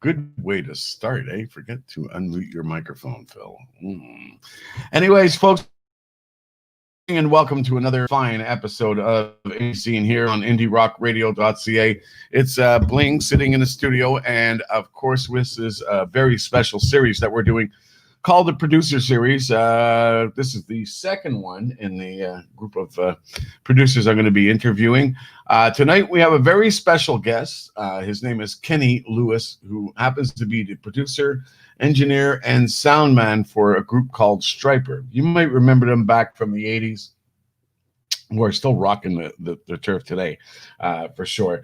Good way to start, eh? Forget to unmute your microphone, Phil. Anyways, folks, and welcome to another fine episode of Indie Scene here on IndieRockRadio.ca. It's Bling sitting in the studio, and of course, this is a very special series that we're doing called the Producer Series. This is the second one in the group of producers I'm going to be interviewing. Tonight, we have a very special guest. His name is Kenny Lewis, who happens to be the producer, engineer, and sound man for a group called Stryper. You might remember them back from the 80s. We're still rocking the turf today, for sure.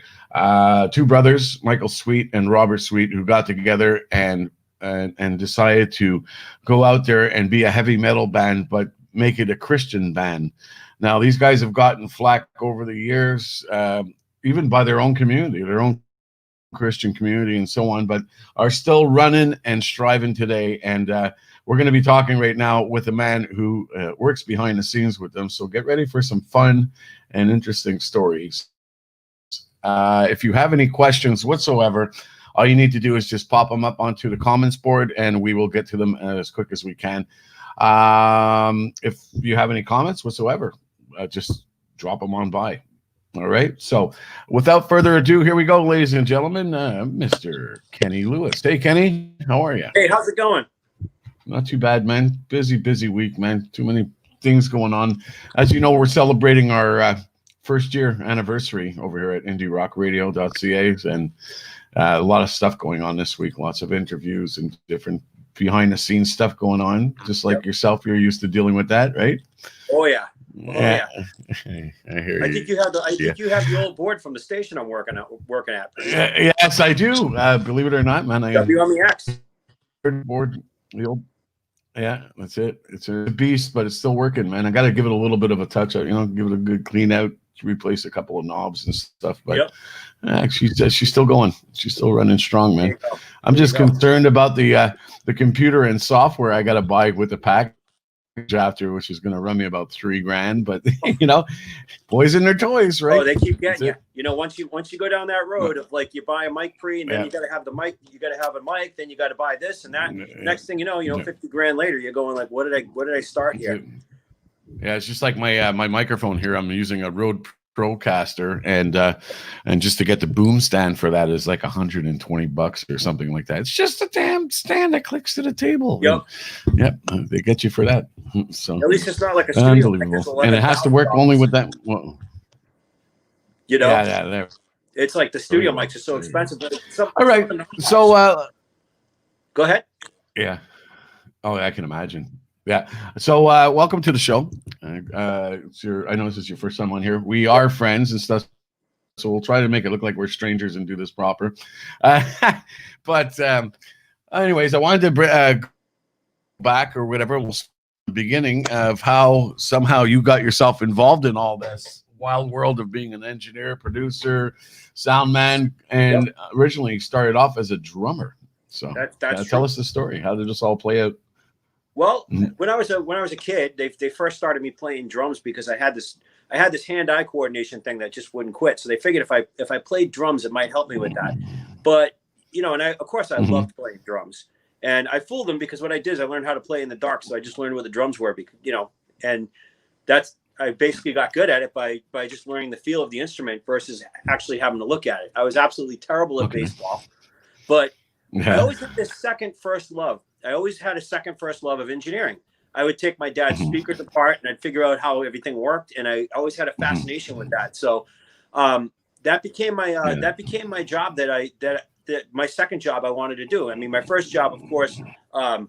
Two brothers, Michael Sweet and Robert Sweet, who got together and decided to go out there and be a heavy metal band, but make it a Christian band. Now, these guys have gotten flack over the years, even by their own community, their own Christian community and so on, but are still running and striving today. And we're going to be talking right now with a man who works behind the scenes with them. So get ready for some fun and interesting stories. If you have any questions whatsoever, all you need to do is just pop them up onto the comments board and we will get to them as quick as we can. If you have any comments whatsoever, just drop them on by. All right. So without further ado, here we go, ladies and gentlemen, Mr. Kenny Lewis. Hey, Kenny, how are you? Hey, how's it going? Not too bad, man. Busy week, man. Too many things going on. As you know, we're celebrating our first year anniversary over here at IndieRockRadio.ca, and a lot of stuff going on this week. Lots of interviews and different behind-the-scenes stuff going on. Just like yourself, you're used to dealing with that, right? Oh yeah. Yeah. I hear you. I think you have the old board from the station I'm working at. Yes, I do. Believe it or not, man. I WMEX board. Yeah, that's it. It's a beast, but it's still working, man. I got to give it a little bit of a touch up, give it a good clean out, replace a couple of knobs and stuff. But she's still going. She's still running strong, man. I'm just concerned about the computer and software I got to buy with the package after, which is going to run me about $3,000. But boys and their toys, right? Oh, they keep getting you. Once you go down that road of like you buy a mic pre, and then you got to have the mic. You got to have a mic, then you got to buy this and that. Next thing you know, $50,000 later, you're going like, what did I start here? Yeah, it's just like my microphone here. I'm using a Rode Procaster, and just to get the boom stand for that is like $120 or something like that. It's just a damn stand that clicks to the table. Yep, they get you for that. So at least it's not like a studio, unbelievable, and it has to work only with that. Well, yeah. It's like the studio mics are so expensive. But all right, so go ahead. Yeah. Oh, I can imagine. Yeah. So welcome to the show. I know this is your first time on here. We are friends and stuff, so we'll try to make it look like we're strangers and do this proper. But anyways, I wanted to bring back or whatever the beginning of how somehow you got yourself involved in all this wild world of being an engineer, producer, sound man, and originally started off as a drummer. So tell us the story. How did this all play out? Well, when I was a kid, they first started me playing drums because I had this hand-eye coordination thing that just wouldn't quit. So they figured if I played drums, it might help me with that. But and I loved playing drums, and I fooled them because what I did is I learned how to play in the dark. So I just learned what the drums were, because and I basically got good at it by just learning the feel of the instrument versus actually having to look at it. I was absolutely terrible at baseball, but I always had this first love. I always had a first love of engineering. I would take my dad's speakers apart and I'd figure out how everything worked, and I always had a fascination with that. So that became my job that my second job I wanted to do. I mean, my first job, of course, I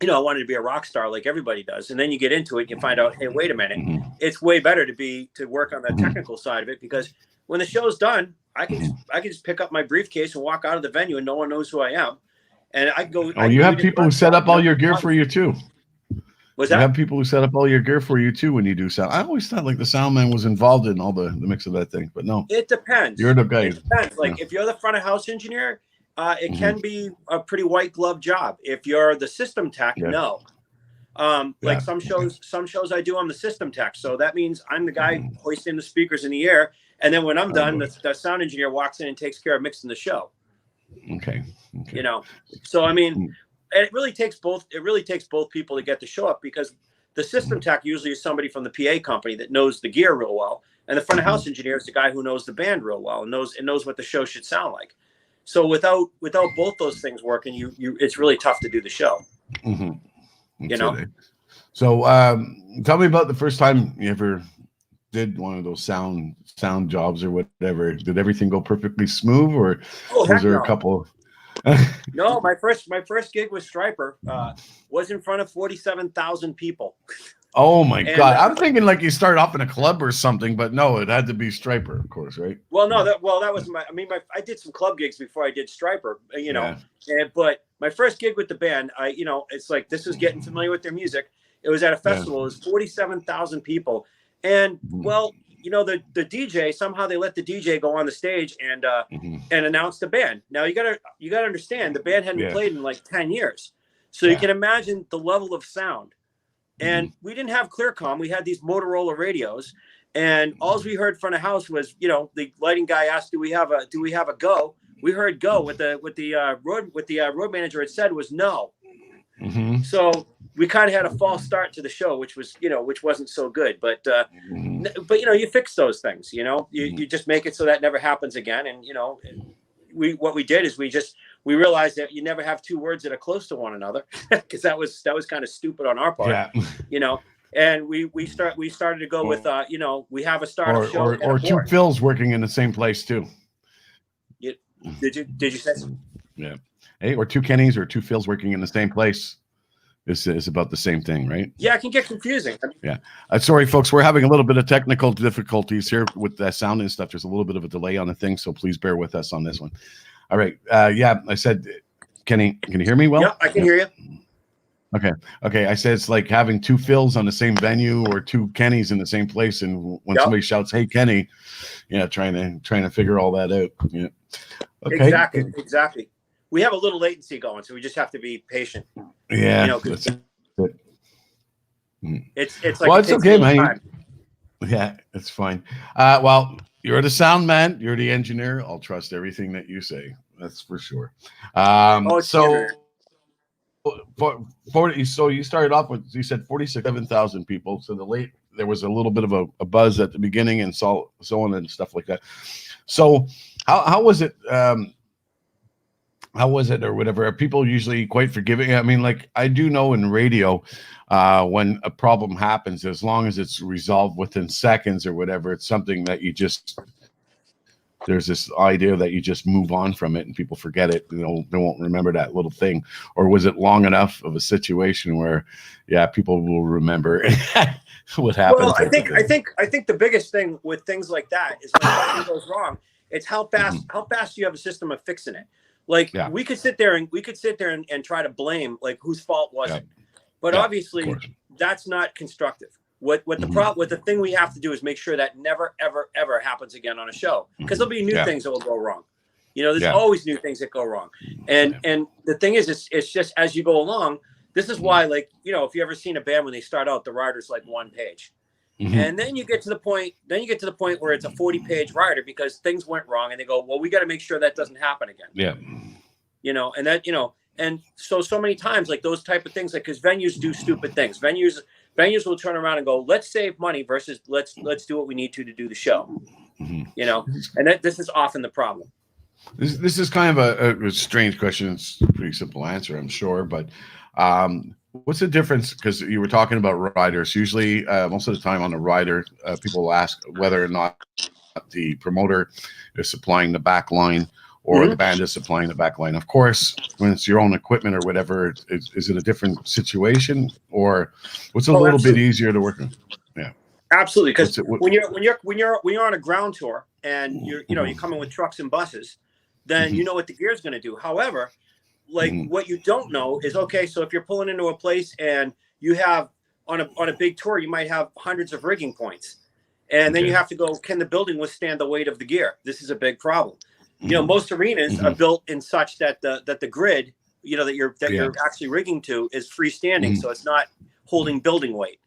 wanted to be a rock star like everybody does. And then you get into it and you find out, hey, wait a minute, it's way better to work on the technical side of it, because when the show's done, I can just pick up my briefcase and walk out of the venue and no one knows who I am. And I go. Oh, you have people who set up all your gear for you too. Was that? You have people who set up all your gear for you too when you do sound. I always thought like the sound man was involved in all the mix of that thing, but no. It depends. You're the guy. It depends. Like if you're the front of house engineer, it can be a pretty white glove job. If you're the system tech, no. Like some shows I do, I'm the system tech. So that means I'm the guy hoisting the speakers in the air. And then when I'm done, the sound engineer walks in and takes care of mixing the show. Okay. You know, so I mean, it really takes both. It really takes both people to get the show up, because the system tech usually is somebody from the PA company that knows the gear real well, and the front of house engineer is the guy who knows the band real well and knows what the show should sound like. So without both those things working, it's really tough to do the show. You know. So tell me about the first time you ever did one of those sound jobs or whatever. Did everything go perfectly smooth, or was there a couple? No, my first gig with Stryper was in front of 47,000 people. Oh my God! I'm thinking like you started off in a club or something, but no, it had to be Stryper, of course, right? Well, no, that was I did some club gigs before I did Stryper, you know, but my first gig with the band, it's like, this is getting familiar with their music. It was at a festival. It was 47,000 people, and well, you know, the DJ, somehow they let the DJ go on the stage and announce the band. Now you gotta understand, the band hadn't played in like 10 years, so you can imagine the level of sound. And we didn't have ClearCom. We had these Motorola radios, and all we heard front of house was, you know, the lighting guy asked, "Do we have a go?" We heard go. What the road manager had said was no. So we kind of had a false start to the show, which wasn't so good. But you know, you fix those things. You know, you just make it so that never happens again. And you know, what we did is we realized that you never have two words that are close to one another, because that was kind of stupid on our part. You know, and we started to go with you know, we have a startup show or two Phils working in the same place too. Did you say so? Yeah. Hey, or two Kennys or two Phils working in the same place is about the same thing, right? Yeah, it can get confusing. Yeah. Sorry, folks, we're having a little bit of technical difficulties here with the sound and stuff. There's a little bit of a delay on the thing, so please bear with us on this one. All right. Yeah, I said, Kenny, can you hear me well? Yeah, I can hear you. Okay. I said it's like having two Phils on the same venue or two Kennys in the same place, and when somebody shouts, "Hey, Kenny," trying to figure all that out. Yeah. Okay. Exactly. We have a little latency going, so we just have to be patient. Yeah. You know, it's like, well, it's okay, man. Time. Yeah, it's fine. Well, you're the sound man. You're the engineer. I'll trust everything that you say. That's for sure. So you started off with, you said 47,000 people. So there was a little bit of a buzz at the beginning, and so on and stuff like that. So how was it? How was it, or whatever? Are people usually quite forgiving? I mean, like, I do know in radio, when a problem happens, as long as it's resolved within seconds or whatever, it's something that there's this idea that you just move on from it and people forget it. They won't remember that little thing. Or was it long enough of a situation where, people will remember what happened? Well, I think the biggest thing with things like that is when something goes wrong, it's how fast you have a system of fixing it. Like, we could sit there and try to blame, like, whose fault was it? But obviously that's not constructive. What the thing we have to do is make sure that never, ever, ever happens again on a show, because there'll be new things that will go wrong. You know, there's always new things that go wrong. And the thing is, it's just as you go along. This is why, like, you know, if you ever seen a band when they start out, the rider's like one page. And then you get to the point where it's a 40-page rider because things went wrong, and they go, well, we got to make sure that doesn't happen again. Yeah. You know, and that, you know, and so many times, like, those type of things, like, because venues do stupid things. Venues will turn around and go, let's save money versus let's do what we need to do the show. You know, and this is often the problem. This is kind of a strange question. It's a pretty simple answer, I'm sure, but what's the difference? Because you were talking about riders. Usually, most of the time on a rider, people will ask whether or not the promoter is supplying the back line or the band is supplying the back line. Of course, when it's your own equipment or whatever, is it a different situation, or what's a little bit easier to work on? Yeah, absolutely. Because when you're on a ground tour and you're coming with trucks and buses, then you know what the gear is going to do. However, like, what you don't know is, okay, so if you're pulling into a place and you have on a big tour, you might have hundreds of rigging points, and then you have to go, can the building withstand the weight of the gear? This is a big problem. You know, most arenas are built in such that the grid, you know, that you're actually rigging to is freestanding, so it's not holding building weight.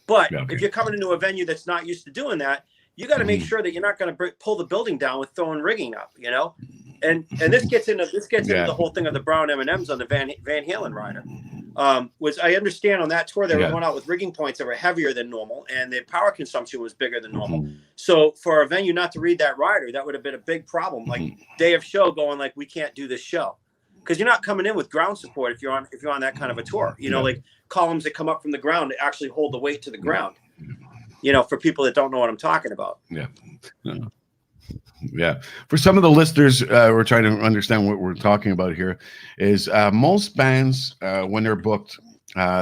But if you're coming into a venue that's not used to doing that, you got to make sure that you're not going to pull the building down with throwing rigging up, you know. And this gets into the whole thing of the brown M&Ms on the Van Halen rider. Was I understand on that tour they were going out with rigging points that were heavier than normal, and the power consumption was bigger than normal. So for a venue not to read that rider, that would have been a big problem. Like day of show, going like, we can't do this show, because you're not coming in with ground support if you're on that kind of a tour. You know, like columns that come up from the ground to actually hold the weight to the ground. You know, for people that don't know what I'm talking about. Yeah. For some of the listeners, we're trying to understand what we're talking about here. Is most bands, when they're booked,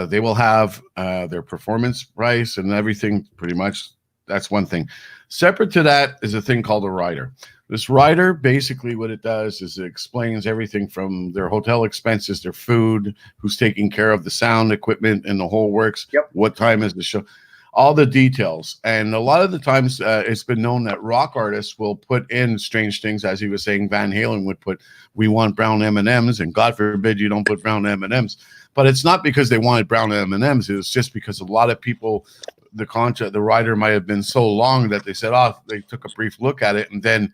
they will have their performance price and everything pretty much. That's one thing. Separate to that is a thing called a rider. This rider, basically what it does is it explains everything from their hotel expenses, their food, who's taking care of the sound equipment and the whole works, what time is the show, all the details. And a lot of the times it's been known that rock artists will put in strange things. As he was saying, Van Halen would put, we want brown M&Ms, and God forbid you don't put brown M&Ms. But it's not because they wanted brown M&Ms. It's just because a lot of people, the rider might have been so long that they said, they took a brief look at it, and then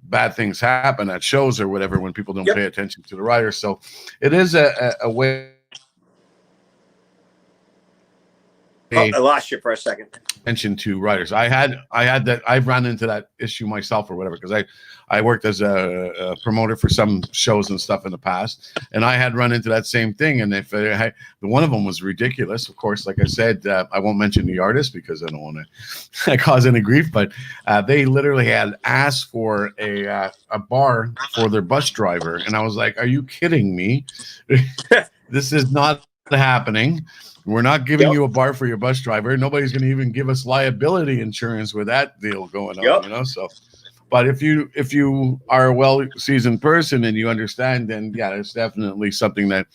bad things happen at shows or whatever when people don't pay attention to the rider. So it is a way. I lost you for a second. Attention to writers. I've run into that issue myself or whatever, because I worked as a promoter for some shows and stuff in the past, and I had run into that same thing. And if one of them was ridiculous, of course, like I said, I won't mention the artist because I don't want to cause any grief, but they literally had asked for a bar for their bus driver, and I was like, "Are you kidding me? This is not happening. We're not giving you a bar for your bus driver. Nobody's going to even give us liability insurance with that deal going on, you know." So, but if you are a well-seasoned person and you understand, then it's definitely something that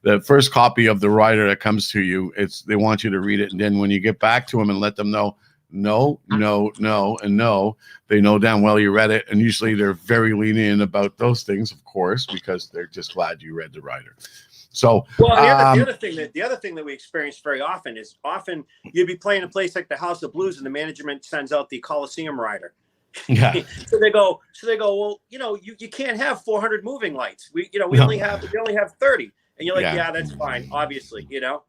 the first copy of the rider that comes to you, they want you to read it, and then when you get back to them and let them know, no, and no, they know damn well you read it, and usually they're very lenient about those things, of course, because they're just glad you read the rider. So, well, the other thing that we experience very often is you'd be playing a place like the House of Blues, and the management sends out the Coliseum rider. Yeah. so they go, well, you know, you can't have 400 moving lights. We only have 30, and you're like, yeah, that's fine, obviously, you know,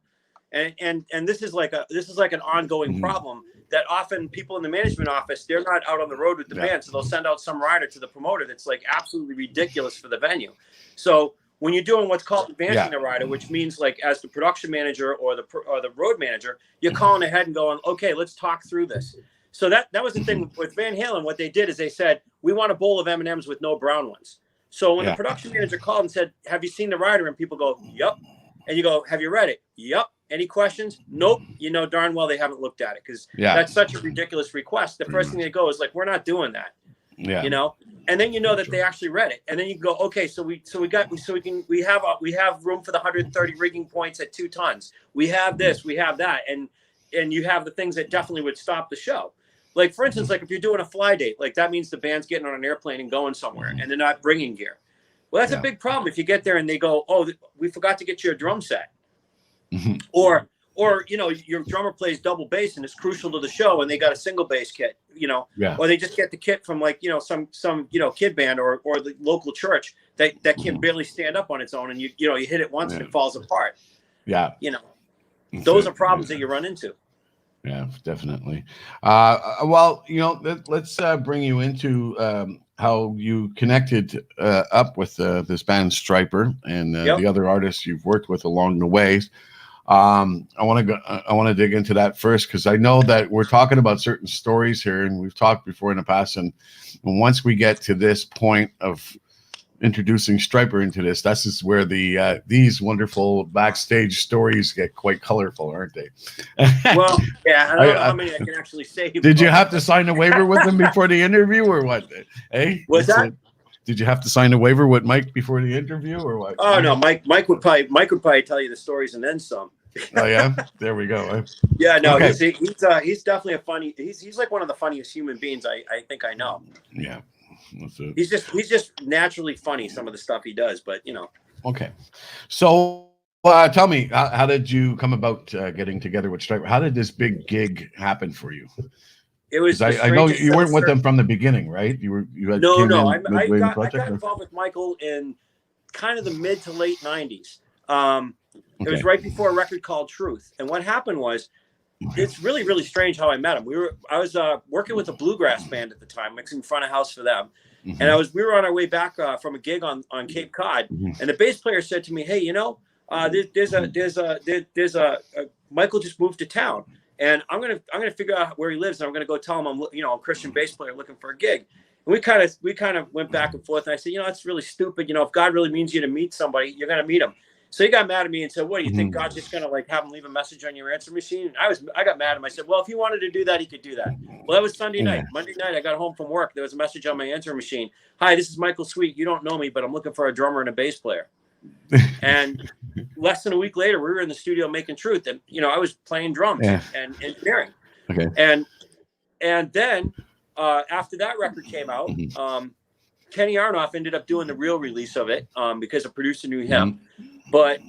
and this is like an ongoing problem that often people in the management office, they're not out on the road with the band, so they'll send out some rider to the promoter that's like absolutely ridiculous for the venue. So when you're doing what's called advancing the rider, which means like as the production manager or the road manager, you're calling ahead and going, okay, let's talk through this. So that was the thing with Van Halen. What they did is they said, we want a bowl of M&Ms with no brown ones. So when the production manager called and said, have you seen the rider? And people go, yep. And you go, have you read it? Yep. Any questions? Nope. You know darn well they haven't looked at it, because that's such a ridiculous request. The first thing they go is like, we're not doing that. Yeah. You know, and then you know that they actually read it, and then you can go, okay, we have room for the 130 rigging points at 2 tons. We have this, we have that, and you have the things that definitely would stop the show. Like for instance, like if you're doing a fly date, like that means the band's getting on an airplane and going somewhere, and they're not bringing gear. Well, that's a big problem if you get there and they go, oh, we forgot to get you a drum set, or you know, your drummer plays double bass and it's crucial to the show, and they got a single bass kit, you know, or they just get the kit from like, you know, some you know, kid band or the local church that can barely stand up on its own, and you hit it once and it falls apart. Yeah, you know, those are problems that you run into. Yeah, definitely. Well, you know, let's bring you into how you connected up with this band Stryper and the other artists you've worked with along the way. I want to dig into that first, because I know that we're talking about certain stories here, and we've talked before in the past. And once we get to this point of introducing Stryper into this, that's just where these wonderful backstage stories get quite colorful, aren't they? Well, yeah, I don't know how many I can actually say. Did you have to sign a waiver with them before the interview, or what? Hey, what's that? Did you have to sign a waiver with Mike before the interview, or what? Oh no, Mike would probably tell you the stories and then some. Oh yeah, there we go. Yeah, no, okay. He's definitely a funny. He's like one of the funniest human beings I think I know. Yeah, he's just naturally funny, some of the stuff he does, but you know. Okay, so tell me, how did you come about getting together with Stryper? How did this big gig happen for you? It was. I know you weren't with them from the beginning, right? You had no. I got involved with Michael in kind of the mid to late '90s. It was right before a record called Truth, and what happened was. It's really, really strange how I met him. I was working with a bluegrass band at the time, mixing front of house for them, and we were on our way back from a gig on Cape Cod, and the bass player said to me, "Hey, you know, there's a Michael just moved to town, and I'm gonna figure out where he lives, and I'm gonna go tell him I'm a Christian bass player looking for a gig." And we kind of went back and forth, and I said, that's really stupid. If God really means you to meet somebody, you're gonna meet him. So he got mad at me and said, "What do you think? God's just gonna have him leave a message on your answer machine?" And I got mad at him. I said, "Well, if he wanted to do that, he could do that." Well, that was Sunday night. Monday night, I got home from work. There was a message on my answer machine. "Hi, this is Michael Sweet. You don't know me, but I'm looking for a drummer and a bass player." And less than a week later, we were in the studio making Truth, and I was playing drums and engineering. Okay. And then after that record came out, Kenny Aronoff ended up doing the real release of it because a producer knew him. But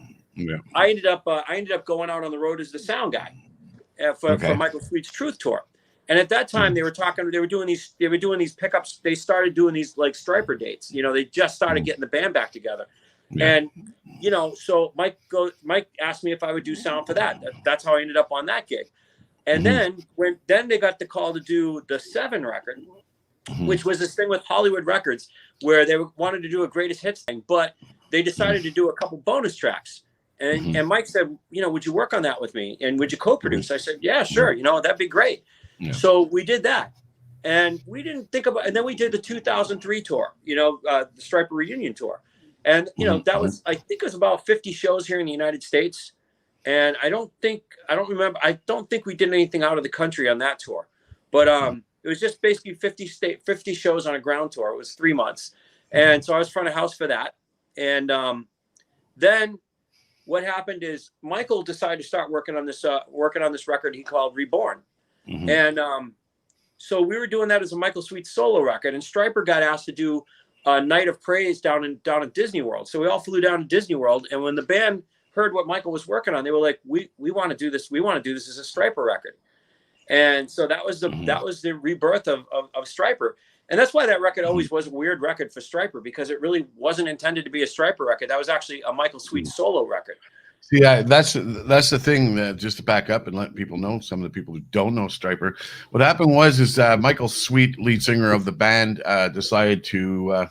I ended up going out on the road as the sound guy for Michael Sweet's Truth tour. And at that time, they were doing these pickups. They started doing these like Stryper dates. They just started getting the band back together. And so Mike asked me if I would do sound for that. That's how I ended up on that gig. And then they got the call to do the 7 record, which was this thing with Hollywood Records where they wanted to do a greatest hits thing, but they decided to do a couple bonus tracks. And Mike said, would you work on that with me? And would you co-produce? I said, yeah, sure. that'd be great. Yeah. So we did that. And we didn't think about, and then we did the 2003 tour, the Stryper reunion tour. And, that was, I think it was about 50 shows here in the United States. And I don't think we did anything out of the country on that tour, but, it was just basically 50 shows on a ground tour. It was 3 months. And so I was front of house for that. And then what happened is Michael decided to start working on this record he called Reborn. And so we were doing that as a Michael Sweet solo record. And Stryper got asked to do a Night of Praise down at Disney World. So we all flew down to Disney World. And when the band heard what Michael was working on, they were like, we want to do this. We want to do this as a Stryper record. And so that was the rebirth of Stryper. And that's why that record always was a weird record for Stryper, because it really wasn't intended to be a Stryper record. That was actually a Michael Sweet solo record. Yeah, that's the thing. That just to back up and let people know, some of the people who don't know Stryper, what happened was Michael Sweet, lead singer of the band, decided to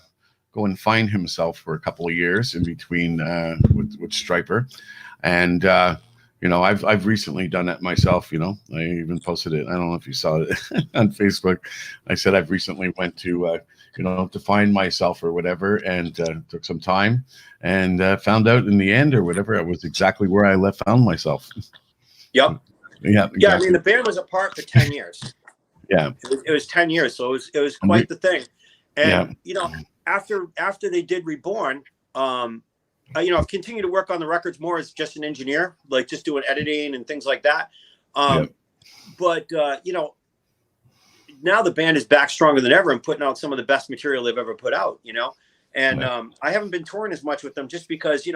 go and find himself for a couple of years in between with Stryper, and I've recently done that myself. I even posted it. I don't know if you saw it on Facebook. I said I've recently went to to find myself or whatever, and took some time and found out in the end or whatever it was exactly where I found myself. Yep. Yeah. Exactly. Yeah. I mean, the band was apart for 10 years. Yeah. It was 10 years, so it was quite the thing. And after they did Reborn, I've continued to work on the records more as just an engineer, like just doing editing and things like that. But now the band is back stronger than ever and putting out some of the best material they've ever put out, and I haven't been touring as much with them just because,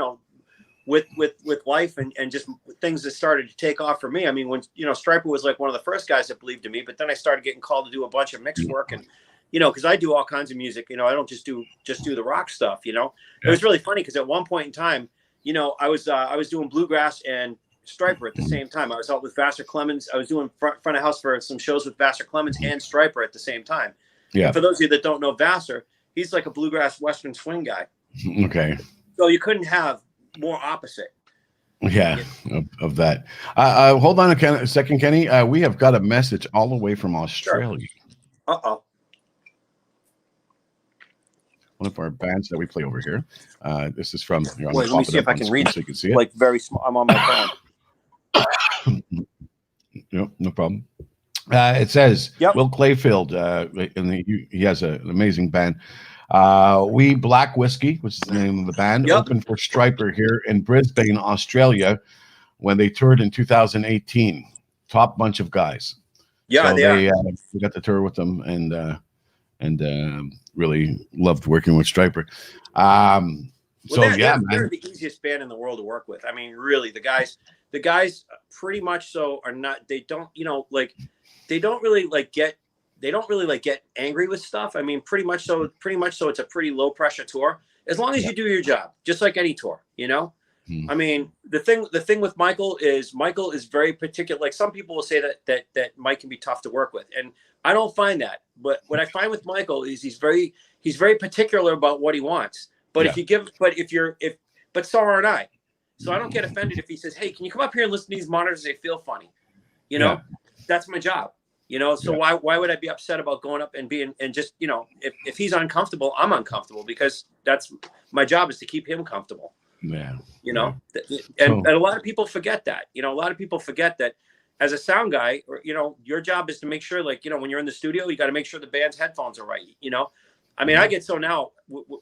with life and just things that started to take off for me. I mean, when, Stryper was like one of the first guys that believed in me, but then I started getting called to do a bunch of mix work and, because I do all kinds of music, I don't just do the rock stuff, It was really funny because at one point in time, I was doing bluegrass and Stryper at the same time. I was out with Vassar Clemens. I was doing front of house for some shows with Vassar Clemens and Stryper at the same time. Yeah. And for those of you that don't know Vassar, he's like a bluegrass Western swing guy. Okay. So you couldn't have more opposite. Yeah, of that. Hold on a second, Kenny. We have got a message all the way from Australia. Sure. Uh-oh. One of our bands that we play over here. This is from. Wait, let me see if I can read it. So you can see it. Like very small. I'm on my phone. No problem. It says Will Clayfield, and he has an amazing band. We Black Whiskey, which is the name of the band, opened for Stryper here in Brisbane, Australia, when they toured in 2018. Top bunch of guys. Yeah, so we got to tour with them and really loved working with Stryper. They're the easiest band in the world to work with. I mean, really, the guys pretty much so are not. They don't, they don't really get they don't really like get angry with stuff. I mean, pretty much so it's a pretty low pressure tour as long as you do your job, just like any tour, you know. I mean, the thing with Michael is very particular. Like some people will say that Mike can be tough to work with, and I don't find that. But what I find with Michael is he's very particular about what he wants. But but so aren't I. So I don't get offended if he says, "Hey, can you come up here and listen to these monitors? They feel funny." You know, that's my job. You know, so why would I be upset about going up and just, you know, if he's uncomfortable, I'm uncomfortable, because that's my job, is to keep him comfortable. Yeah. You know, and a lot of people forget that. You know, a lot of people forget that as a sound guy, or, you know, your job is to make sure, like, you know, when you're in the studio, you got to make sure the band's headphones are right. You know, I mean, I get so now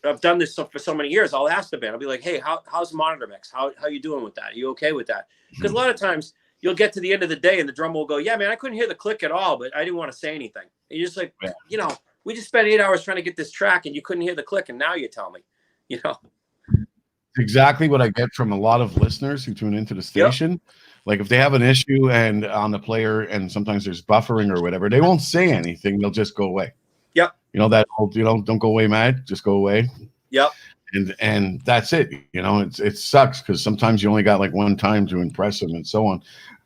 I've done this for so many years. I'll ask the band. I'll be like, "Hey, how's the monitor mix? How you doing with that? Are you okay with that?" Because a lot of times you'll get to the end of the day and the drummer will go, "Yeah, man, I couldn't hear the click at all, but I didn't want to say anything." And you're just like, you know, we just spent 8 hours trying to get this track and you couldn't hear the click, and now you tell me, you know. Exactly what I get from a lot of listeners who tune into the station. Like if they have an issue and on the player, and sometimes there's buffering or whatever, they won't say anything. They'll just go away. Yep. You know that old, you know, don't go away mad, just go away. Yep. And that's it. You know, it sucks because sometimes you only got like one time to impress them and so on.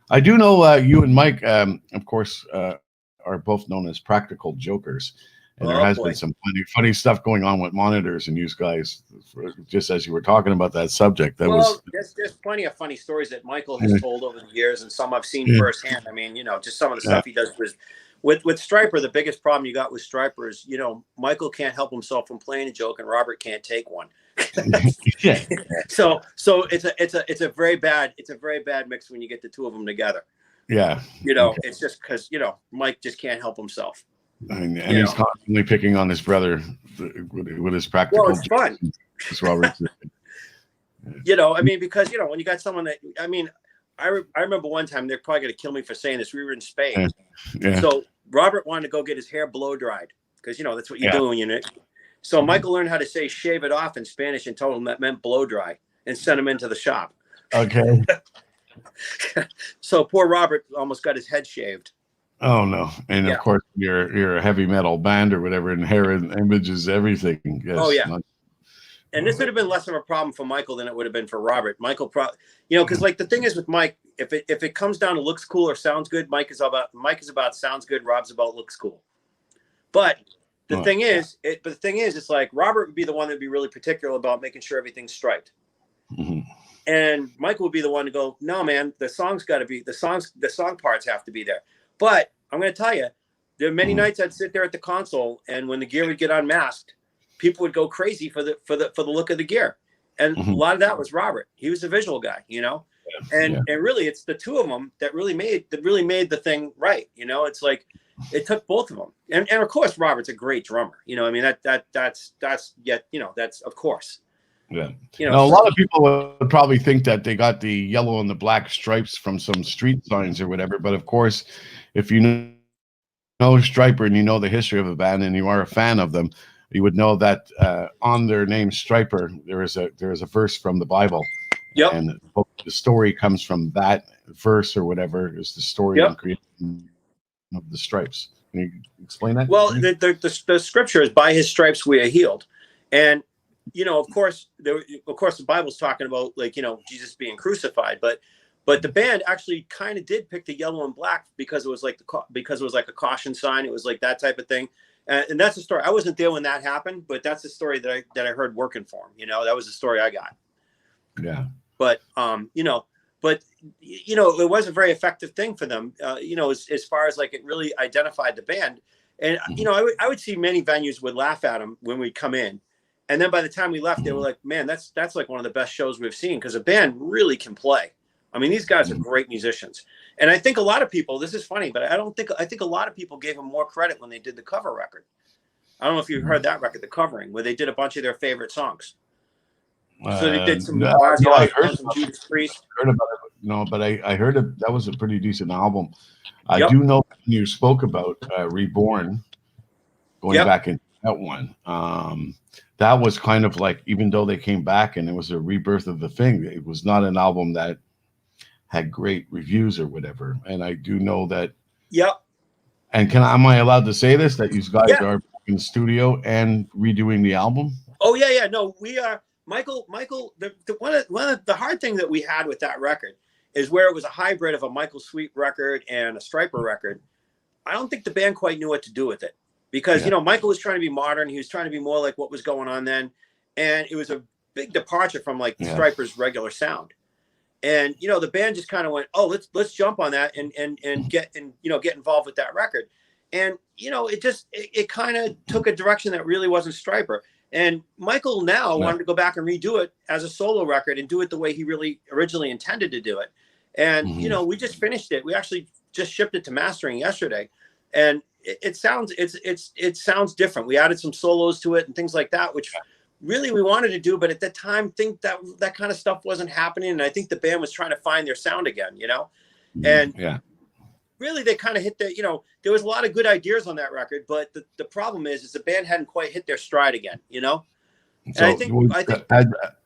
I do know you and Mike, of course, are both known as practical jokers. And there has been some funny stuff going on with monitors and you guys, just as you were talking about that subject. There's plenty of funny stories that Michael has told over the years, and some I've seen firsthand. I mean, you know, just some of the stuff he does with Stryper. The biggest problem you got with Stryper is, you know, Michael can't help himself from playing a joke, and Robert can't take one. So it's a very bad mix when you get the two of them together. Yeah. You know, it's just because, you know, Mike just can't help himself. And he's constantly picking on his brother with his practical. Well, it's fun. You know, I mean, because, you know, when you got someone that, I mean, I remember one time, they're probably going to kill me for saying this. We were in Spain. Yeah. So Robert wanted to go get his hair blow dried because, you know, that's what you do when you're. So Michael learned how to say "shave it off" in Spanish and told him that meant blow dry, and sent him into the shop. Okay. So poor Robert almost got his head shaved. Oh no! And of course, you're a heavy metal band or whatever, and hair and images everything. Yes. Oh yeah. And this would have been less of a problem for Michael than it would have been for Robert. Michael, you know, because like the thing is with Mike, if it comes down to looks cool or sounds good, Mike is about sounds good. Rob's about looks cool. But the thing is, it's like Robert would be the one that'd be really particular about making sure everything's striped. Mm-hmm. And Michael would be the one to go, "No, man, the song parts have to be there." But I'm going to tell you, there are many nights I'd sit there at the console, and when the gear would get unmasked, people would go crazy for the look of the gear. And a lot of that was Robert. He was a visual guy, you know. And really, it's the two of them that really made the thing right. You know, it's like it took both of them. And of course, Robert's a great drummer. You know, I mean that's yet, you know, that's of course. Yeah. You know, now, a lot of people would probably think that they got the yellow and the black stripes from some street signs or whatever. But of course, if you know Stryper and you know the history of the band and you are a fan of them, you would know that on their name Stryper, there is a verse from the Bible. Yep. And the story comes from that verse or whatever is the story of the creation of the stripes. Can you explain that? Well, the scripture is, "By his stripes we are healed," and you know, of course, the Bible's talking about, like, you know, Jesus being crucified, but the band actually kind of did pick the yellow and black because it was like a caution sign. It was like that type of thing, and that's the story. I wasn't there when that happened, but that's the story that I heard working for him. You know, that was the story I got. Yeah. But you know, it was a very effective thing for them. You know, as far as like it really identified the band, and you know, I would see many venues would laugh at them when we come in. And then by the time we left, they were like, "Man, that's like one of the best shows we've seen," because a band really can play. I mean, these guys are great musicians. And I think a lot of people, this is funny, but I think a lot of people gave them more credit when they did the cover record. I don't know if you've heard that record, The Covering, where they did a bunch of their favorite songs. So they did some I heard some Judas Priest. Heard about it, no, but I heard that was a pretty decent album. I do know you spoke about Reborn, going back into that one. That was kind of like, even though they came back and it was a rebirth of the thing, it was not an album that had great reviews or whatever. And I do know that. Yep. And am I allowed to say this, that you guys Yeah. are in the studio and redoing the album? Oh yeah. No, we are. Michael, one of the hard thing that we had with that record is where it was a hybrid of a Michael Sweet record and a Stryper record. I don't think the band quite knew what to do with it because, Michael was trying to be modern. He was trying to be more like what was going on then. And it was a big departure from like the Stryper's regular sound. And, the band just kind of went, oh, let's jump on that and get involved with that record. And, it kind of took a direction that really wasn't Stryper. And Michael now wanted to go back and redo it as a solo record and do it the way he really originally intended to do it. And, we just finished it. We actually just shipped it to mastering yesterday. And it sounds different. We added some solos to it and things like that, which really we wanted to do. But at that time, think that kind of stuff wasn't happening. And I think the band was trying to find their sound again, And really they kind of hit there was a lot of good ideas on that record. But the problem is the band hadn't quite hit their stride again, And So I think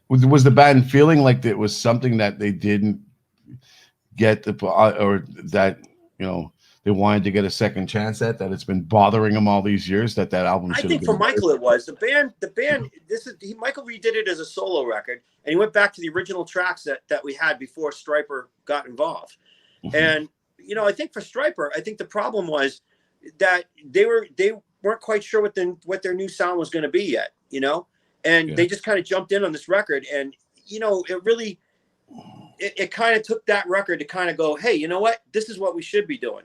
was the band feeling like it was something that they didn't get or that they wanted to get a second chance at, that it's been bothering them all these years, that album I think for Michael it was the band Michael redid it as a solo record, and he went back to the original tracks that we had before Stryper got involved. And I think for Stryper, I think the problem was that they weren't quite sure what their new sound was going to be yet, and they just kind of jumped in on this record, and it really it kind of took that record to kind of go, hey, you know what? This is what we should be doing,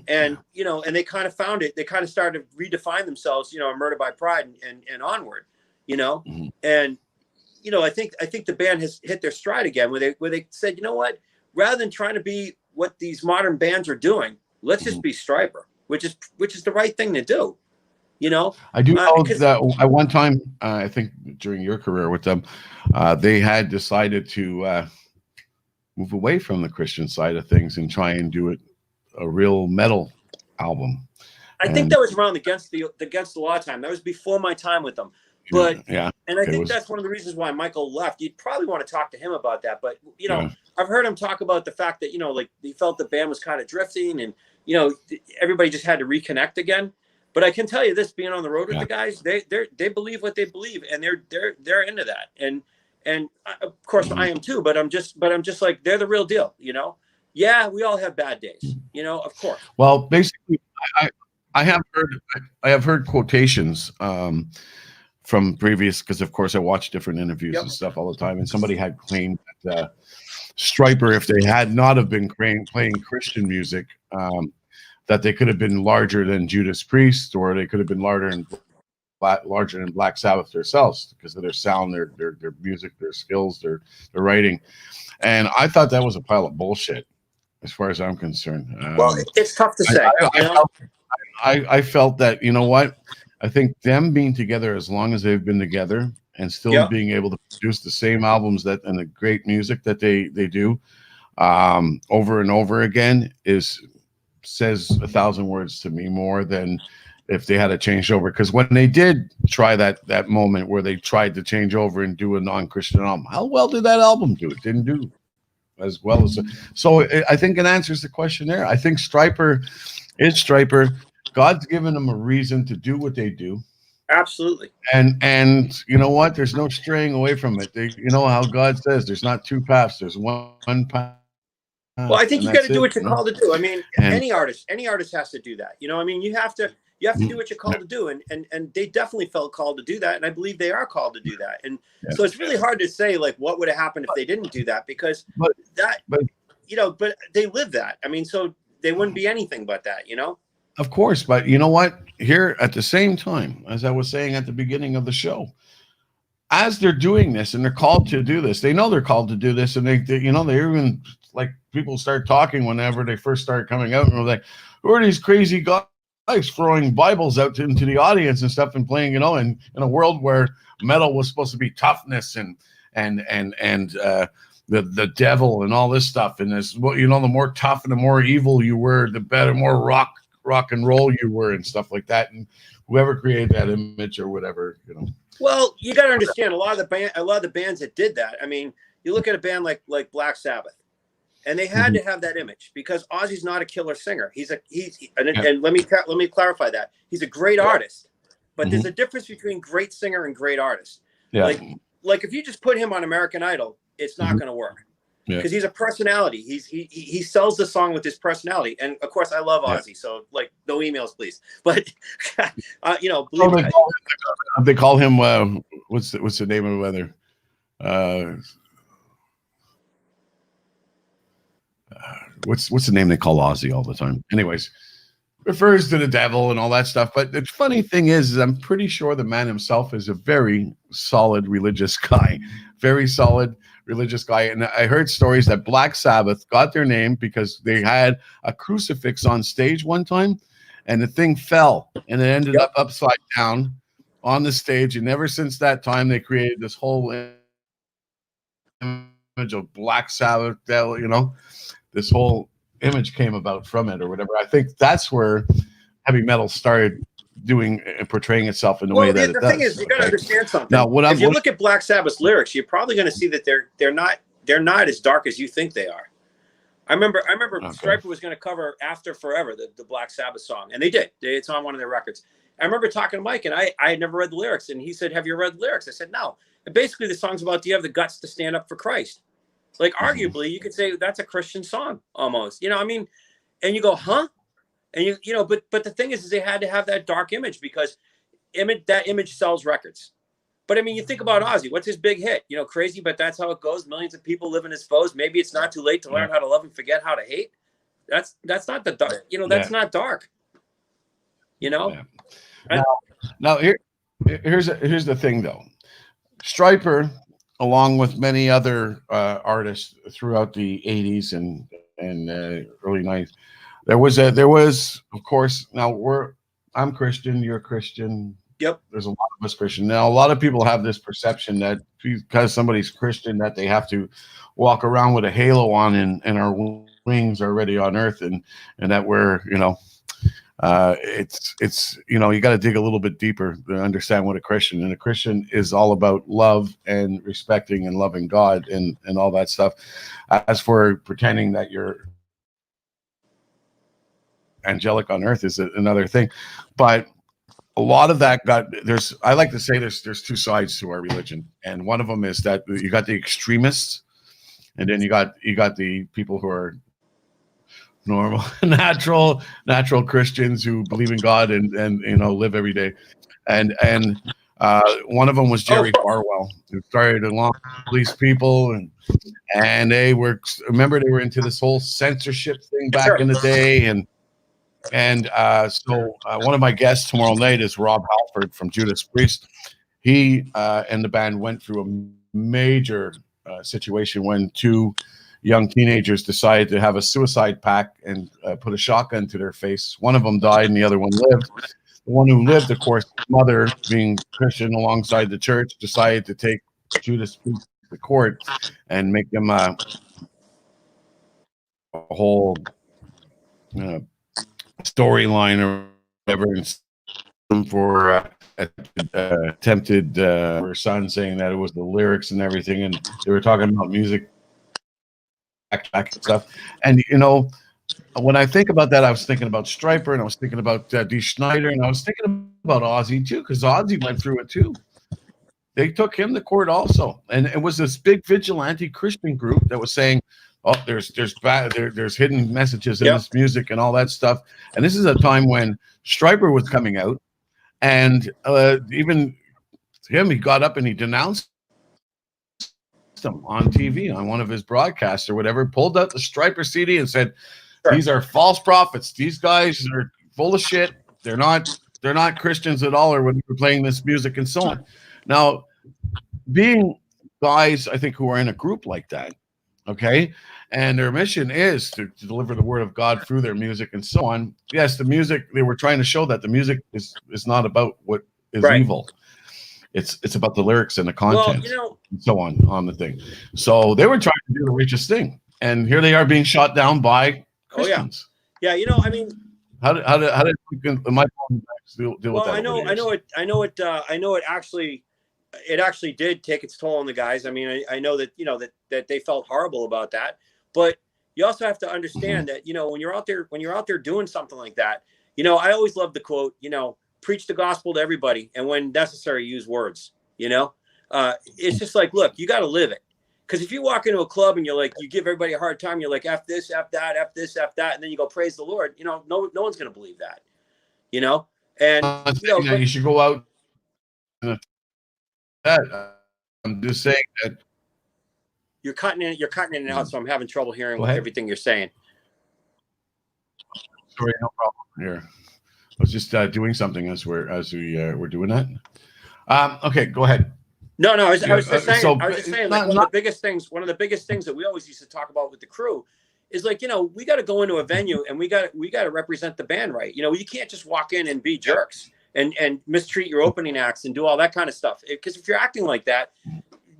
And, and they kind of found it. They kind of started to redefine themselves, Murder by Pride and onward, And, I think the band has hit their stride again where they said, you know what? Rather than trying to be what these modern bands are doing, let's just be Stryper, which is the right thing to do. I do know that at one time, I think during your career with them, they had decided to move away from the Christian side of things and try and do a real metal album. I think that was around Against the Law time. That was before my time with them. But and I think that's one of the reasons why Michael left. You'd probably want to talk to him about that. But I've heard him talk about the fact that like he felt the band was kind of drifting, and everybody just had to reconnect again. But I can tell you this: being on the road with the guys, they believe what they believe, and they're into that. And of course I am too. But I'm just like, they're the real deal. Yeah, we all have bad days. Of course. Well, basically, I have heard quotations from previous, because of course I watch different interviews and stuff all the time, and somebody had claimed that Stryper, if they had not have been playing Christian music, that they could have been larger than Judas Priest, or they could have been larger than Black Sabbath themselves because of their sound, their music, their skills, their writing. And I thought that was a pile of bullshit, as far as I'm concerned. Well, it's tough to say. I felt that, you know what? I think them being together as long as they've been together and still being able to produce the same albums and the great music that they do over and over again says 1,000 words to me more than if they had to change over. Because when they did try that moment where they tried to change over and do a non-Christian album, how well did that album do? It didn't do as well as so I think it answers the question there. I think Stryper is Stryper. God's given them a reason to do what they do. Absolutely. And you know what? There's no straying away from it. You know how God says there's not two paths, there's one path. Well, I think you got to do what you're called to do. I mean, any artist has to do that. I mean, you have to do what you're called to do, and they definitely felt called to do that, and I believe they are called to do that. And so it's really hard to say like what would have happened if they didn't do that, because but they live that. I mean, so they wouldn't be anything but that, Of course, but you know what? Here at the same time, as I was saying at the beginning of the show, as they're doing this and they're called to do this, they know they're called to do this, and they they're even like, people start talking whenever they first start coming out, and we're like, who are these crazy guys throwing Bibles out into the audience and stuff and playing, in a world where metal was supposed to be toughness and the devil and all this stuff, and this, the more tough and the more evil you were, the better, more rock and roll you were and stuff like that, and whoever created that image or whatever, Well, you got to understand a lot of the bands that did that. I mean, you look at a band like Black Sabbath. And they had to have that image because Ozzy's not a killer singer. And let me clarify that. He's a great artist, but there's a difference between great singer and great artist. Yeah. Like if you just put him on American Idol, it's not going to work. Because he's a personality. He sells the song with his personality. And of course I love Ozzy. So like no emails, please. But you know, they call him what's the name of the other what's the name they call Ozzy all the time? Anyways, refers to the devil and all that stuff. But the funny thing is I'm pretty sure the man himself is a very solid religious guy. Very solid religious guy. And I heard stories that Black Sabbath got their name because they had a crucifix on stage one time and the thing fell and it ended up upside down on the stage. And ever since that time, they created this whole image of Black Sabbath, you know, this whole image came about from it or whatever. I think that's where heavy metal started doing and portraying itself in the way that it does. The thing is, you got to understand something. Now, if you look at Black Sabbath's lyrics, you're probably going to see that they're not as dark as you think they are. I remember Stryper was going to cover After Forever, the Black Sabbath song, and they did. It's on one of their records. I remember talking to Mike, and I had never read the lyrics, and he said, "Have you read the lyrics?" I said, "No." And basically, the song's about, do you have the guts to stand up for Christ? Like, arguably, you could say that's a Christian song almost. You know, I mean, and you go, huh? And you know, but the thing is they had to have that dark image because that image sells records. But I mean, you think about Ozzy, what's his big hit? You know, Crazy, but that's how it goes. Millions of people living as foes. Maybe it's not too late to learn how to love and forget how to hate. That's not the dark. You know, that's not dark. You know. Yeah. Now here's the thing though. Stryper, along with many other artists throughout the 80s and early 90s, there was of course. Now I'm Christian, you're Christian. Yep. There's a lot of us Christian. Now a lot of people have this perception that because somebody's Christian that they have to walk around with a halo on and our wings are already on earth and that we're, you know, it's you know, you got to dig a little bit deeper to understand what a Christian is all about love and respecting and loving God and all that stuff. As for pretending that you're angelic on earth is another thing, but a lot of that I like to say there's two sides to our religion, and one of them is that you got the extremists, and then you got the people who are normal, natural Christians who believe in God and you know live every day, and one of them was Jerry Farwell, who started along with these people, and they were into this whole censorship thing back in the day, so one of my guests tomorrow night is Rob Halford from Judas Priest. He and the band went through a major situation when two young teenagers decided to have a suicide pact and put a shotgun to their face. One of them died and the other one lived. The one who lived, of course, his mother, being Christian alongside the church, decided to take Judas Priest to court and make them a whole storyline or whatever for attempted her son, saying that it was the lyrics and everything, and they were talking about music and stuff. And you know, when I think about that, I was thinking about Stryper, and I was thinking about Dee Snider, and I was thinking about Ozzy too, because Ozzy went through it too. They took him to court also, and it was this big vigilante Christian group that was saying, "Oh, there's hidden messages in this music and all that stuff." And this is a time when Stryper was coming out, and even him, he got up and he denounced them on TV on one of his broadcasts or whatever. Pulled out the Stryper CD and said, "These are false prophets. These guys are full of shit. They're not Christians at all, or when we're playing this music and so on." Now, being guys, I think, who are in a group like that, okay, and their mission is to deliver the word of God through their music and so on. Yes, the music, they were trying to show that the music is not about what is evil. It's about the lyrics and the content, and so on the thing. So they were trying to do the richest thing, and here they are being shot down by Christians. Yeah. You know, I mean, how did my deal with that? I know it actually did take its toll on the guys. I mean, I know that, you know, that they felt horrible about that, but you also have to understand that, when you're out there doing something like that, I always love the quote, preach the gospel to everybody, and when necessary, use words. It's just like, look, you got to live it. Because if you walk into a club and you give everybody a hard time, you're like, F this, F that, F this, F that, and then you go praise the Lord, no one's going to believe that, and, but you should go out. I'm just saying that you're cutting in and out, so I'm having trouble hearing everything you're saying. Sorry, no problem. Here, I was just doing something as we were doing that. Okay, go ahead. No, I was just saying. Like, one of the biggest things that we always used to talk about with the crew is like, we got to go into a venue and we got to represent the band right. You can't just walk in and be jerks and mistreat your opening acts and do all that kind of stuff. Because if you're acting like that,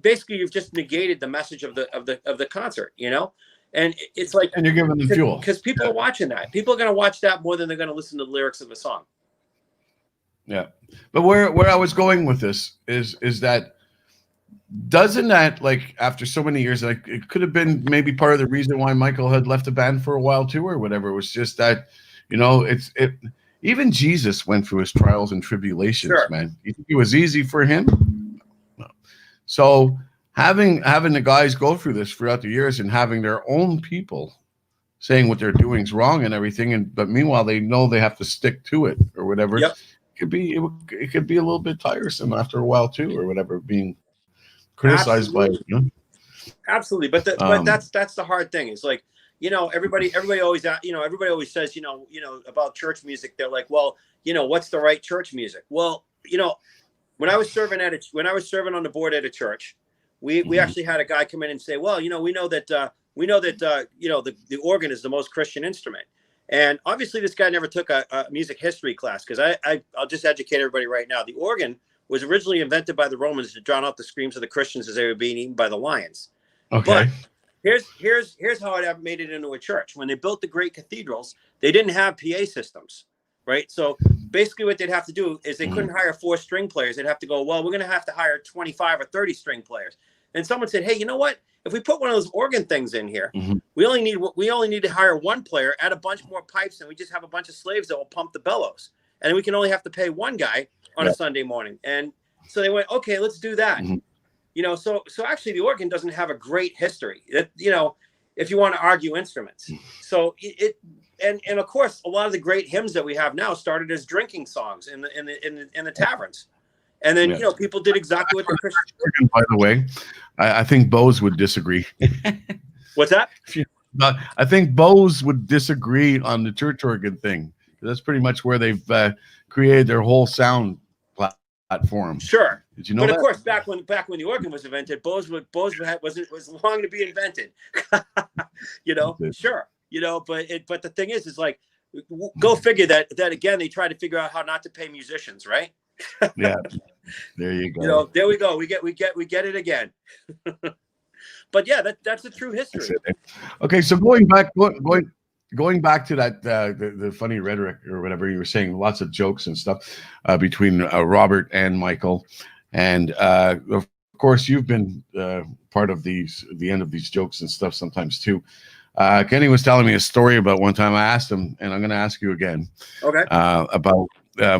basically you've just negated the message of the concert. And it's like, and you're giving them fuel because people are watching that. People are going to watch that more than they're going to listen to the lyrics of a song. Yeah, but where I was going with this is that. Doesn't that, like, after so many years, like, it could have been maybe part of the reason why Michael had left the band for a while too, or whatever. It was just that, even Jesus went through his trials and tribulations, man. You think it was easy for him? No. So having the guys go through this throughout the years and having their own people saying what they're doing is wrong and everything, but meanwhile they know they have to stick to it or whatever. Yep. It could be a little bit tiresome after a while too, or whatever, being criticized by absolutely, but that's the hard thing. It's like, everybody always says, about church music. They're like, well, what's the right church music? Well, when I was serving on the board at a church, we actually had a guy come in and say, well, we know that the organ is the most Christian instrument. And obviously this guy never took a music history class, because I'll just educate everybody right now. The organ was originally invented by the Romans to drown out the screams of the Christians as they were being eaten by the lions. Okay. But here's how it made it into a church. When they built the great cathedrals, they didn't have PA systems, right? So basically what they'd have to do is they couldn't hire 4 string players. They'd have to go, well, we're going to have to hire 25 or 30 string players. And someone said, hey, you know what? If we put one of those organ things in here, we only need to hire 1 player, add a bunch more pipes, and we just have a bunch of slaves that will pump the bellows. And then we can only have to pay 1 guy on a Sunday morning. And so they went, okay, let's do that. So actually the organ doesn't have a great history, if you want to argue instruments. So and of course, a lot of the great hymns that we have now started as drinking songs in the taverns. And then, people did exactly what the Christian. By the way, I think Bose would disagree. What's that? I think Bose would disagree on the church organ thing. That's pretty much where they've created their whole sound platform. Sure. Did you know but that? Of course, back when the organ was invented, Bose was long to be invented. Sure. But the thing is like, go figure that again, they try to figure out how not to pay musicians, right? Yeah. There you go. There we go. We get it again. But yeah, that's a true history. Okay, so going back to that, the funny rhetoric or whatever you were saying, lots of jokes and stuff between Robert and Michael, and of course you've been part of the end of these jokes and stuff sometimes too. Kenny was telling me a story about one time. I asked him, and I'm going to ask you again. Okay. About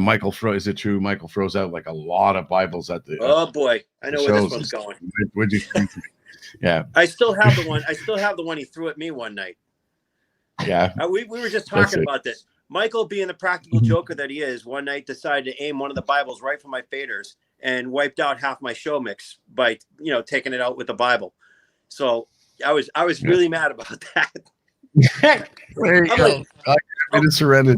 Michael is it true Michael throws out like a lot of Bibles at the? Oh boy, I know where this one's going. Would you? Yeah. I still have the one he threw at me one night. Yeah. We were just talking about this. Michael, being the practical joker that he is, one night decided to aim one of the Bibles right for my faders and wiped out half my show mix by taking it out with the Bible. So I was really mad about that. There you go. I didn't surrender.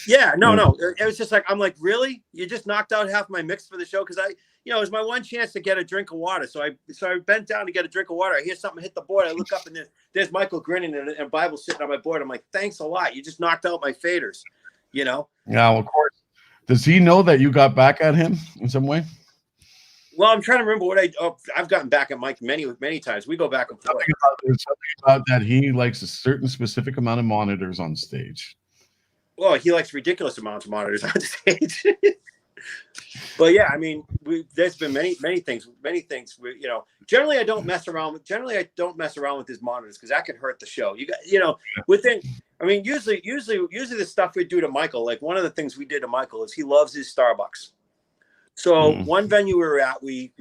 Yeah, no. It was just like, I'm like, really? You just knocked out half my mix for the show? Because it was my one chance to get a drink of water. So I bent down to get a drink of water. I hear something hit the board. I look up and there's Michael grinning and a Bible sitting on my board. I'm like, thanks a lot. You just knocked out my faders, Yeah, of course. Does he know that you got back at him in some way? Well, I'm trying to remember what I've gotten back at Mike many times. We go back and forth. Something about that he likes a certain specific amount of monitors on stage. Well, he likes ridiculous amounts of monitors on stage. But yeah, I mean, there's been many things. Generally I don't mess around with these monitors because that could hurt the show. Usually the stuff we do to Michael, like one of the things we did to Michael is he loves his Starbucks. So one venue we were at, we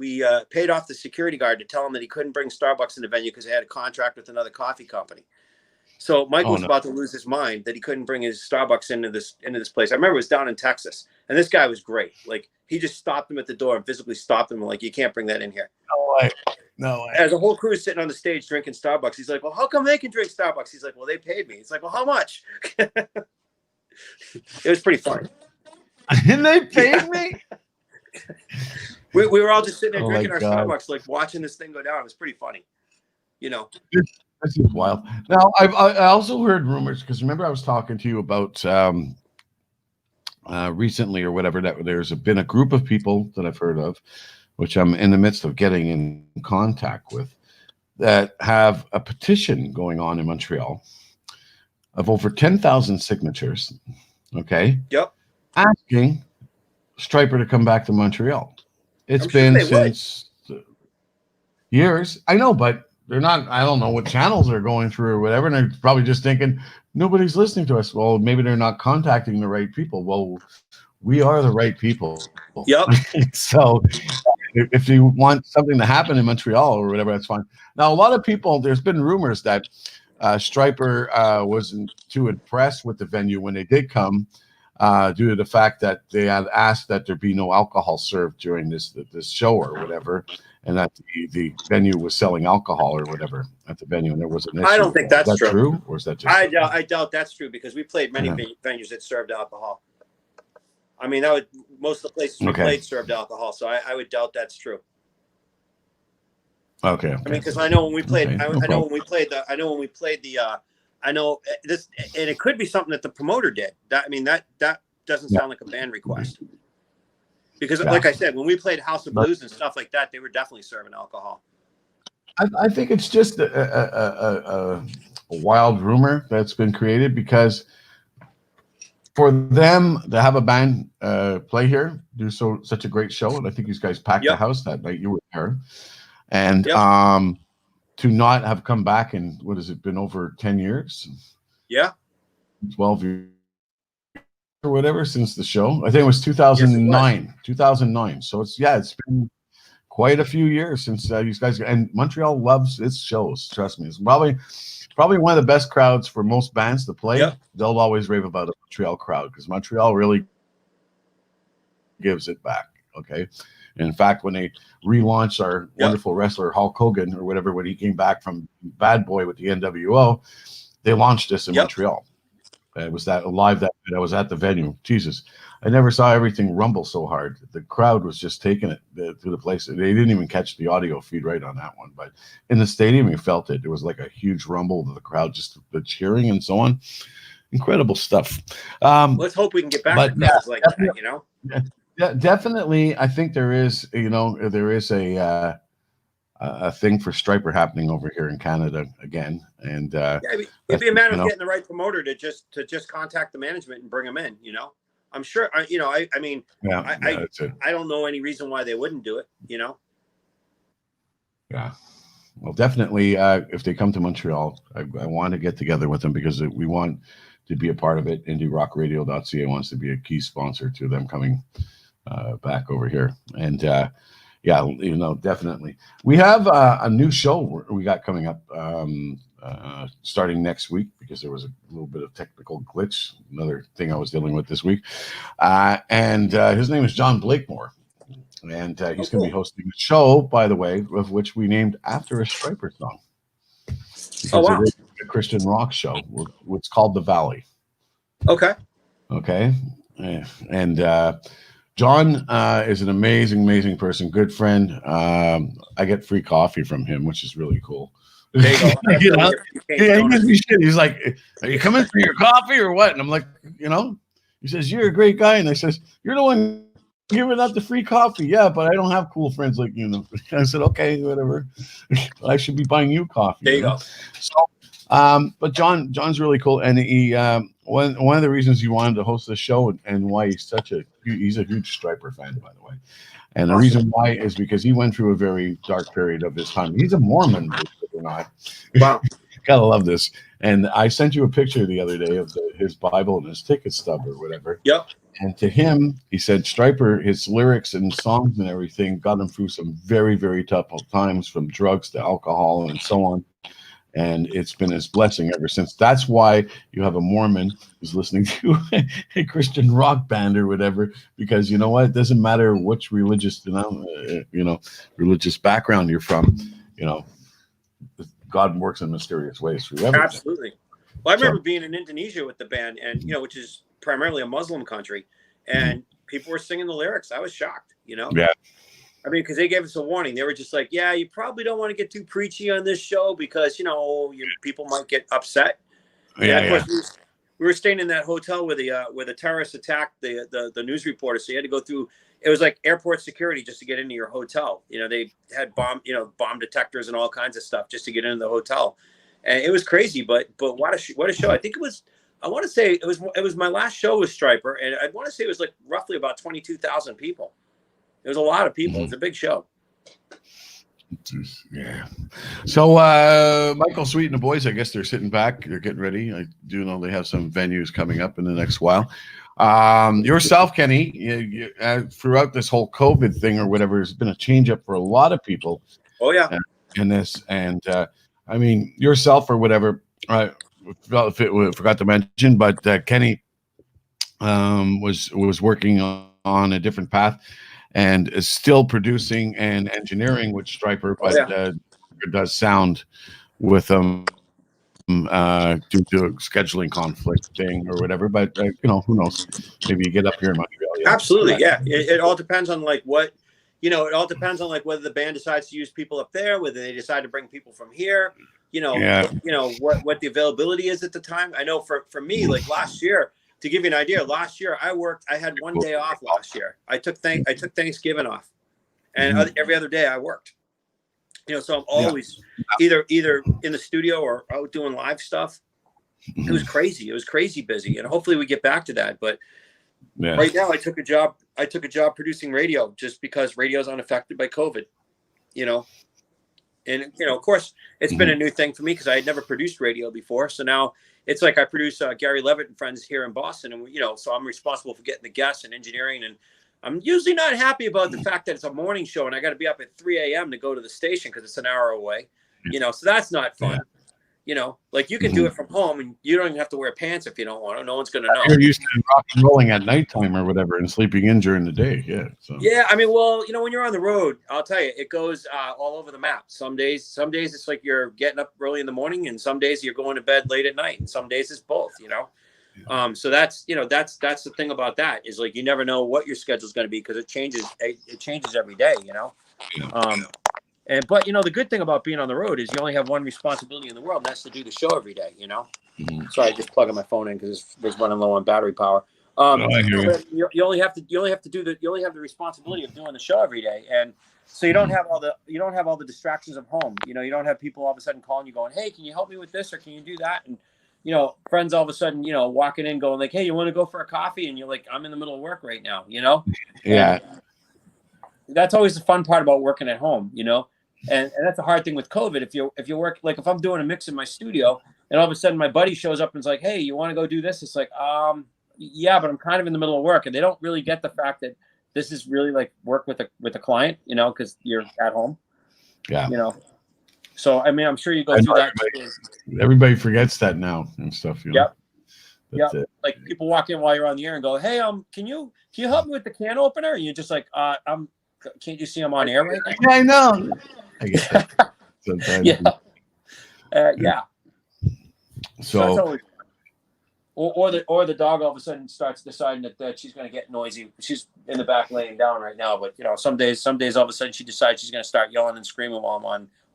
paid off the security guard to tell him that he couldn't bring Starbucks in the venue because they had a contract with another coffee company. So Michael was about to lose his mind that he couldn't bring his Starbucks into this place. I remember it was down in Texas, and this guy was great. Like he just stopped him at the door and physically stopped him, like, you can't bring that in here. No way. As a whole crew sitting on the stage drinking Starbucks, he's like, well, how come they can drink Starbucks? He's like, well, they paid me. He's like, well, how much? It was pretty funny. And they paid me? We were all just sitting there drinking our Starbucks, like watching this thing go down. It was pretty funny, This is wild. Now, I also heard rumors, because remember I was talking to you about recently or whatever, that there's been a group of people that I've heard of, which I'm in the midst of getting in contact with, that have a petition going on in Montreal of over 10,000 signatures, okay? Yep. Asking Stryper to come back to Montreal. It's been since years. I know, but they're not, I don't know what channels they're going through or whatever, and they're probably just thinking, nobody's listening to us. Well, maybe they're not contacting the right people. Well, we are the right people. Yep. So if you want something to happen in Montreal or whatever, that's fine. Now, a lot of people, there's been rumors that Stryper wasn't too impressed with the venue when they did come, due to the fact that they had asked that there be no alcohol served during this show or whatever, and that the venue was selling alcohol or whatever at the venue, and there was an issue. I don't think that's true. Or is that just I doubt that's true, because we played many venues that served alcohol. I mean, most of the places we played served alcohol, so I would doubt that's true. Okay. I mean, because I know when we played, I know when we played this, and it could be something that the promoter did. That doesn't sound like a band request. Because, like I said, when we played House of Blues and stuff like that, they were definitely serving alcohol. I think it's just a wild rumor that's been created, because for them to have a band play here, do such a great show, and I think these guys packed the house that night. You were there, and to not have come back in, what has it been, over 10 years? Yeah, 12 years or whatever since the show. I think it was 2009. Yes, 2009. So it's been quite a few years since these guys. And Montreal loves its shows. Trust me, it's probably one of the best crowds for most bands to play. Yep. They'll always rave about a Montreal crowd, because Montreal really gives it back. Okay. And in fact, when they relaunched our wonderful wrestler Hulk Hogan or whatever, when he came back from Bad Boy with the NWO, they launched this in Montreal. It was that live that I was at the venue. Jesus, I never saw everything rumble so hard. The crowd was just taking it to the place. They didn't even catch the audio feed right on that one, but in the stadium, you felt it. It was like a huge rumble to the crowd, just the cheering and so on. Incredible stuff. Let's hope we can get back to crowds like that. Yeah, definitely. I think there is a thing for Stryper happening over here in Canada again, and it'd be a matter of getting the right promoter to just contact the management and bring them in. I'm sure. I don't know any reason why they wouldn't do it. Yeah. Well, definitely. If they come to Montreal, I want to get together with them, because we want to be a part of it. IndieRockRadio.ca wants to be a key sponsor to them coming back over here, and definitely. We have a new show we got coming up starting next week, because there was a little bit of technical glitch, another thing I was dealing with this week, and his name is John Blakemore, and he's going to be hosting a show, by the way, of which we named after a Stryper song. It is a Christian rock show. It's called The Valley. Okay, and John is an amazing person, good friend. I get free coffee from him, which is really cool. There you go. He gives me shit. He's like, "Are you coming for your coffee or what?" And I'm like, he says, "You're a great guy," and I says, "You're the one giving out the free coffee." "Yeah, but I don't have cool friends like you." I said, "Okay, whatever. I should be buying you coffee." There you go. So But John's really cool, and he one of the reasons he wanted to host the show and why he's a huge Stryper fan, by the way. And the reason why is because he went through a very dark period of his time. He's a Mormon, believe it or not. Wow. Gotta love this. And I sent you a picture the other day of his Bible and his ticket stub or whatever. Yep. And to him, he said Stryper, his lyrics and songs and everything got him through some very, very tough times, from drugs to alcohol and so on. And it's been his blessing ever since. That's why you have a Mormon who's listening to a Christian rock band or whatever, because you know what? It doesn't matter which religious background you're from. God works in mysterious ways through everything. Absolutely. Well, I remember being in Indonesia with the band, and which is primarily a Muslim country, and people were singing the lyrics. I was shocked. Yeah. I mean, because they gave us a warning. They were just like, "Yeah, you probably don't want to get too preachy on this show because people might get upset." Yeah. And of course, we were staying in that hotel where the terrorists attacked the news reporter. So you had to go through. It was like airport security just to get into your hotel. They had bomb detectors and all kinds of stuff just to get into the hotel, and it was crazy. But what a show! I think it was. I want to say it was my last show with Stryper, and I want to say it was like roughly about 22,000 people. It was a lot of people. It's a big show. Yeah. So Michael Sweet and the boys, I guess they're sitting back. They're getting ready. I do know they have some venues coming up in the next while. Yourself, Kenny, you, throughout this whole COVID thing or whatever, there's been a change up for a lot of people. Oh yeah. In this, and I mean yourself or whatever. I forgot to mention, but Kenny was working on a different path. And is still producing and engineering with Stryper, but does sound with them due to a scheduling conflict thing or whatever. But who knows? Maybe you get up here in Montreal. Yeah. Absolutely, yeah. It all depends on what it all depends on whether the band decides to use people up there, whether they decide to bring people from here. What the availability is at the time. I know for me, like last year. To give you an idea, last year I had one day off last year. I took Thanksgiving off, and every other day I worked. So I'm always either in the studio or out doing live stuff. It was crazy. It was crazy busy, and hopefully we get back to that. But right now, I took a job producing radio just because radio is unaffected by COVID. And of course, it's been a new thing for me because I had never produced radio before. So now it's like I produce Gary Levitt and Friends here in Boston, and so I'm responsible for getting the guests and engineering. And I'm usually not happy about the fact that it's a morning show and I got to be up at 3 a.m. to go to the station because it's an hour away. So that's not fun. Like you can do it from home and you don't even have to wear pants if you don't want to. No one's going to know. You're used to rock and rolling at nighttime or whatever and sleeping in during the day. Yeah. So. Yeah. I mean, well, when you're on the road, I'll tell you, it goes all over the map. Some days it's like you're getting up early in the morning, and some days you're going to bed late at night, and some days it's both, So that's the thing about that is like, you never know what your schedule is going to be because it changes every day, But the good thing about being on the road is you only have one responsibility in the world, and that's to do the show every day. Sorry, I just plugged my phone in because it was running low on battery power. You only have the responsibility of doing the show every day, and so you don't have all the distractions of home. You don't have people all of a sudden calling you going, "Hey, can you help me with this or can you do that?" And friends all of a sudden walking in going like, "Hey, you want to go for a coffee?" And you're like, "I'm in the middle of work right now." Yeah. And that's always the fun part about working at home. And that's a hard thing with COVID. If you work, like if I'm doing a mix in my studio and all of a sudden my buddy shows up and is like, "Hey, you want to go do this?" It's like, yeah, but I'm kind of in the middle of work, and they don't really get the fact that this is really like work with a client, because you're at home. Yeah. So I mean, I'm sure you go through that. Everybody forgets that now and stuff. Yep. Like people walk in while you're on the air and go, "Hey, can you help me with the can opener?" And you're just like, can't you see I'm on air right now? Yeah, I know. I get that. Sometimes. Yeah. So totally. Or the dog all of a sudden starts deciding that she's going to get noisy. She's in the back laying down right now, but some days all of a sudden she decides she's going to start yelling and screaming while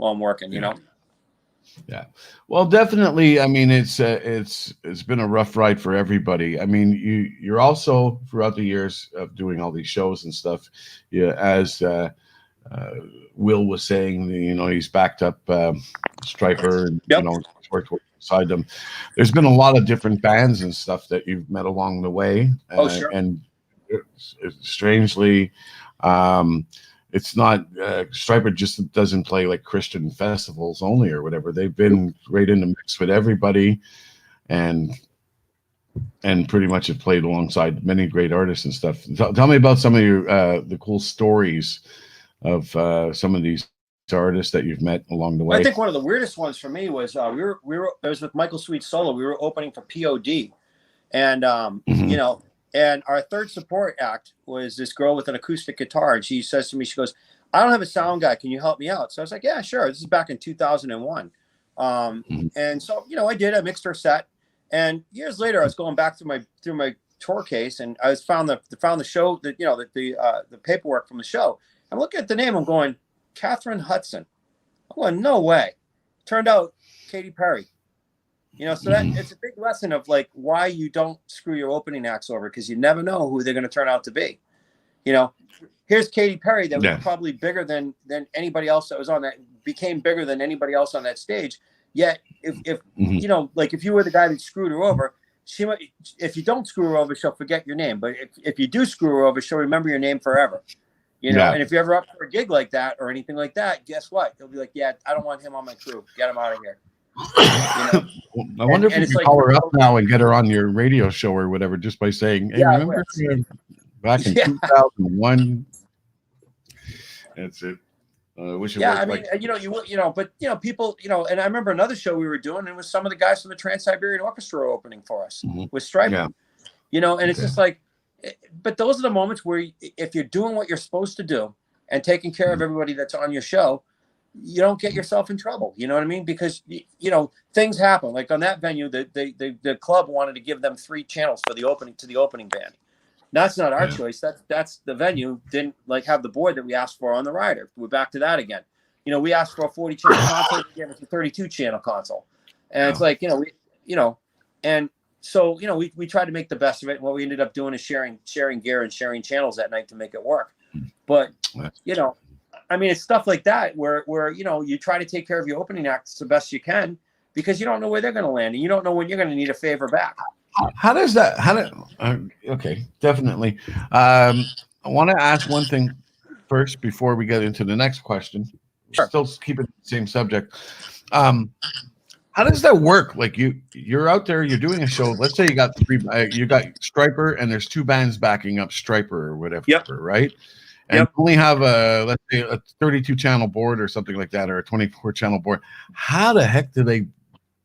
I'm working. Yeah. Well, definitely. I mean, it's been a rough ride for everybody. I mean, you're also throughout the years of doing all these shows and stuff. Yeah, as Will was saying, he's backed up Stryper, and worked beside them. There's been a lot of different bands and stuff that you've met along the way. Sure. And strangely, it's not Stryper just doesn't play like Christian festivals only or whatever. They've been right in the mix with everybody, and pretty much have played alongside many great artists and stuff. Tell me about some of your the cool stories of some of these artists that you've met along the way. I think one of the weirdest ones for me was we were it was with Michael Sweet Solo. We were opening for POD, and and our third support act was this girl with an acoustic guitar, and she says to me, she goes, "I don't have a sound guy. Can you help me out?" So I was like, "Yeah, sure." This is back in 2001, and so I did. I mixed her set, and years later, I was going back through my tour case, and I found the show that the paperwork from the show. I'm looking at the name. I'm going, Catherine Hudson. I'm going, no way. Turned out Katy Perry. So that it's a big lesson of like why you don't screw your opening acts over, because you never know who they're going to turn out to be. Here's Katy Perry that was probably bigger than anybody else that was on that, became bigger than anybody else on that stage. Yet if like if you were the guy that screwed her over, she might, if you don't screw her over, she'll forget your name. But if you do screw her over, she'll remember your name forever. And if you're ever up for a gig like that or anything like that, guess what? They'll be like, yeah, I don't want him on my crew. Get him out of here. I wonder if you can call her up now and get her on your radio show or whatever, just by saying, hey, remember back in 2001? That's it. Wish it but people, and I remember another show we were doing, and it was some of the guys from the Trans-Siberian Orchestra opening for us with Stryper. And it's just like, but those are the moments where if you're doing what you're supposed to do and taking care of everybody that's on your show, you don't get yourself in trouble. You know what I mean? Because things happen. Like on that venue, the club wanted to give them 3 channels for the opening band. That's not our choice. That's the venue didn't have the board that we asked for on the rider. We're back to that again. We asked for a 40 channel console, we gave us a 32 channel console, and it's like and so we tried to make the best of it. And what we ended up doing is sharing gear and sharing channels that night to make it work. But it's stuff like that where you try to take care of your opening acts the best you can, because you don't know where they're going to land, and you don't know when you're going to need a favor back. Okay, definitely. I want to ask one thing first before we get into the next question. Sure. Still keeping the same subject. How does that work? Like you're out there, you're doing a show. Let's say you got Stryper, and there's 2 bands backing up Stryper or whatever, right? And you only have let's say a 32 channel board or something like that, or a 24 channel board. How the heck do they?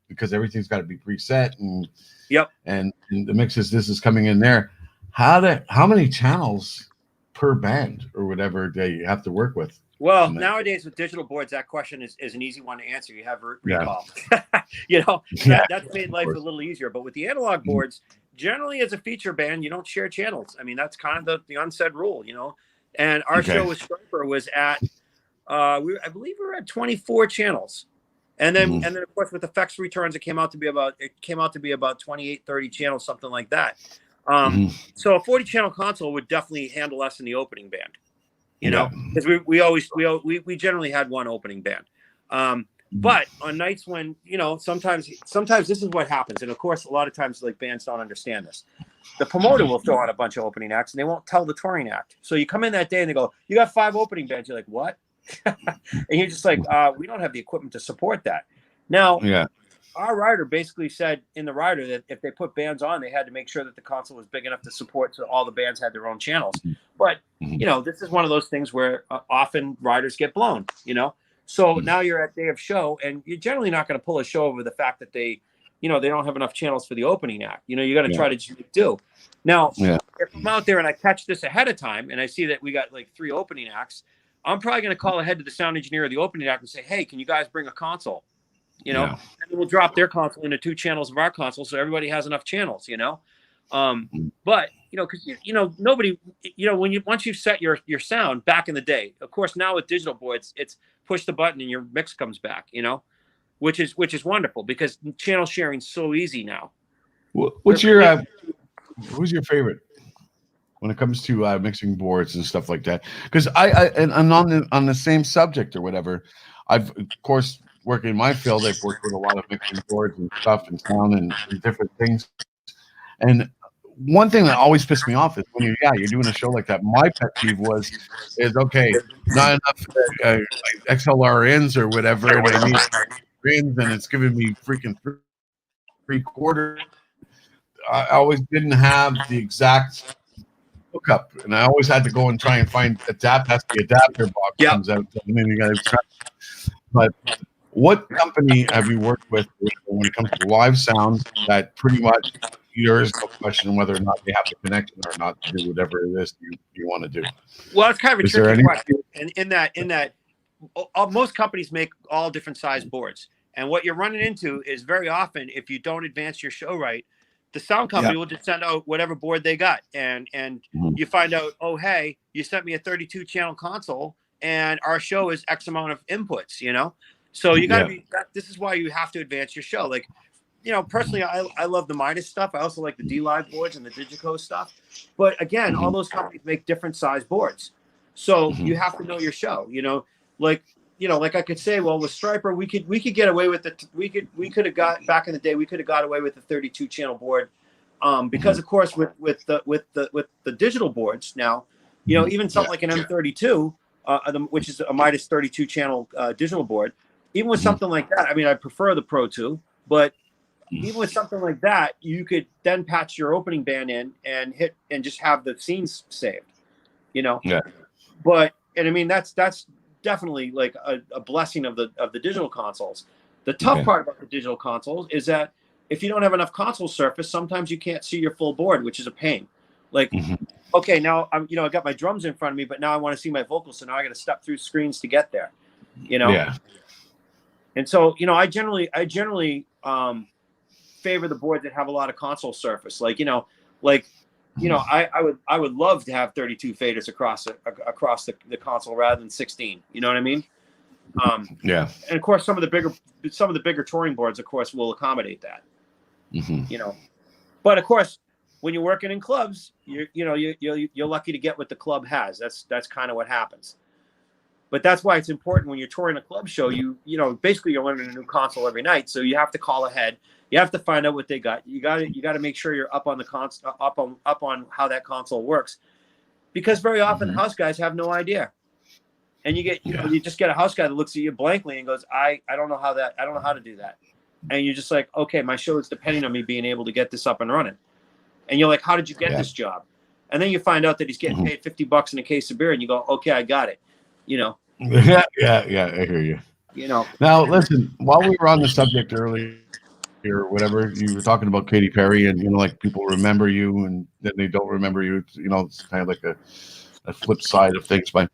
Because everything's got to be preset, and and the mixes. This is coming in there. How many channels per band or whatever do you have to work with? Well, nowadays with digital boards, that question is an easy one to answer. You have recall. That's made life a little easier. But with the analog boards, generally as a feature band, you don't share channels. I mean, that's kind of the unsaid rule, And our show with Stryper was at, I believe we were at 24 channels. And then of course with effects returns, it came out to be about 28, 30 channels, something like that. So a 40 channel console would definitely handle us in the opening band. Because we generally had one opening band. But on nights when, sometimes this is what happens. And of course, a lot of times like bands don't understand this. The promoter will throw on a bunch of opening acts and they won't tell the touring act. So you come in that day and they go, you got 5 opening bands. You're like, what? And you're just like, we don't have the equipment to support that. Now, our rider basically said in the rider that if they put bands on, they had to make sure that the console was big enough to support, so all the bands had their own channels. But, this is one of those things where often riders get blown, So now you're at day of show, and you're generally not going to pull a show over the fact that they don't have enough channels for the opening act. You got to try to just do. Now, if I'm out there and I catch this ahead of time and I see that we got like 3 opening acts, I'm probably going to call ahead to the sound engineer of the opening act and say, hey, can you guys bring a console? And then we'll drop their console into 2 channels of our console, so everybody has enough channels, But because nobody, once you've set your sound back in the day, of course now with digital boards, it's push the button and your mix comes back, which is wonderful because channel sharing's so easy now. Who's your favorite when it comes to mixing boards and stuff like that? Because and on the same subject or whatever, I've of course working in my field, I've worked with a lot of mixing boards and stuff and sound and different things. And one thing that always pissed me off is when you're doing a show like that. My pet peeve is okay, not enough XLR-ins or whatever, and I need ins, and it's giving me freaking three-quarter. I always didn't have the exact hookup, and I always had to go and try and find has the adapter box comes out, and then you got to try. But what company have you worked with when it comes to live sound that pretty much there is no question whether or not they have the connection or not to do whatever it is you want to do? Well, it's kind of a tricky question. And in that, most companies make all different size boards, and what you're running into is very often if you don't advance your show right, the sound company will just send out whatever board they got, and you find out, oh hey, you sent me a 32 channel console, and our show is X amount of inputs, So you got to be. This is why you have to advance your show. Like, personally, I love the Midas stuff. I also like the D-Live boards and the Digico stuff. But again, all those companies make different size boards, so you have to know your show. Like I could say, well, with Stryper, we could get away with it. We could have got back in the day. We could have got away with the 32 channel board, because of course with the digital boards now, even something like an M32, which is a Midas 32 channel digital board. Even with something like that, I mean, I prefer the Pro 2, but even with something like that, you could then patch your opening band in and hit and just have the scenes saved, Yeah. But I mean, that's definitely like a blessing of the digital consoles. The tough part about the digital consoles is that if you don't have enough console surface, sometimes you can't see your full board, which is a pain. Like, okay, now I got my drums in front of me, but now I want to see my vocals, so now I got to step through screens to get there. Yeah. And so, I generally favor the boards that have a lot of console surface. I would love to have 32 faders across the console rather than 16. You know what I mean? And of course, some of the bigger touring boards, of course, will accommodate that. But of course, when you're working in clubs, you're lucky to get what the club has. That's kind of what happens. But that's why it's important when you're touring a club show. Basically you're learning a new console every night, so you have to call ahead. You have to find out what they got. You got to make sure you're up on the up on how that console works, because very often house guys have no idea, and you just get a house guy that looks at you blankly and goes, I don't know how to do that, and you're just like, okay, my show is depending on me being able to get this up and running, and you're like, how did you get this job? And then you find out that he's getting paid $50 in a case of beer, and you go, okay, I got it. Yeah, I hear you. Now listen, while we were on the subject earlier or whatever, you were talking about Katy Perry, and like people remember you and then they don't remember you. It's kind of like a flip side of things. But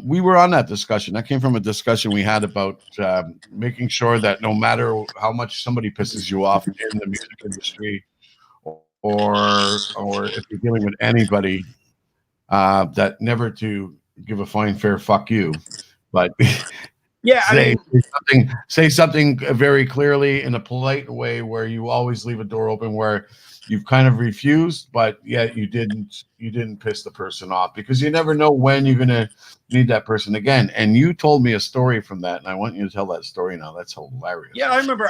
we were on that discussion. That came from a discussion we had about making sure that no matter how much somebody pisses you off in the music industry, or if you're dealing with anybody, that never to give a fine fair fuck you, but say something very clearly in a polite way where you always leave a door open where you've kind of refused, but yet you didn't piss the person off, because you never know when you're gonna need that person again. And you told me a story from that, and I want you to tell that story now. That's hilarious. Yeah, I remember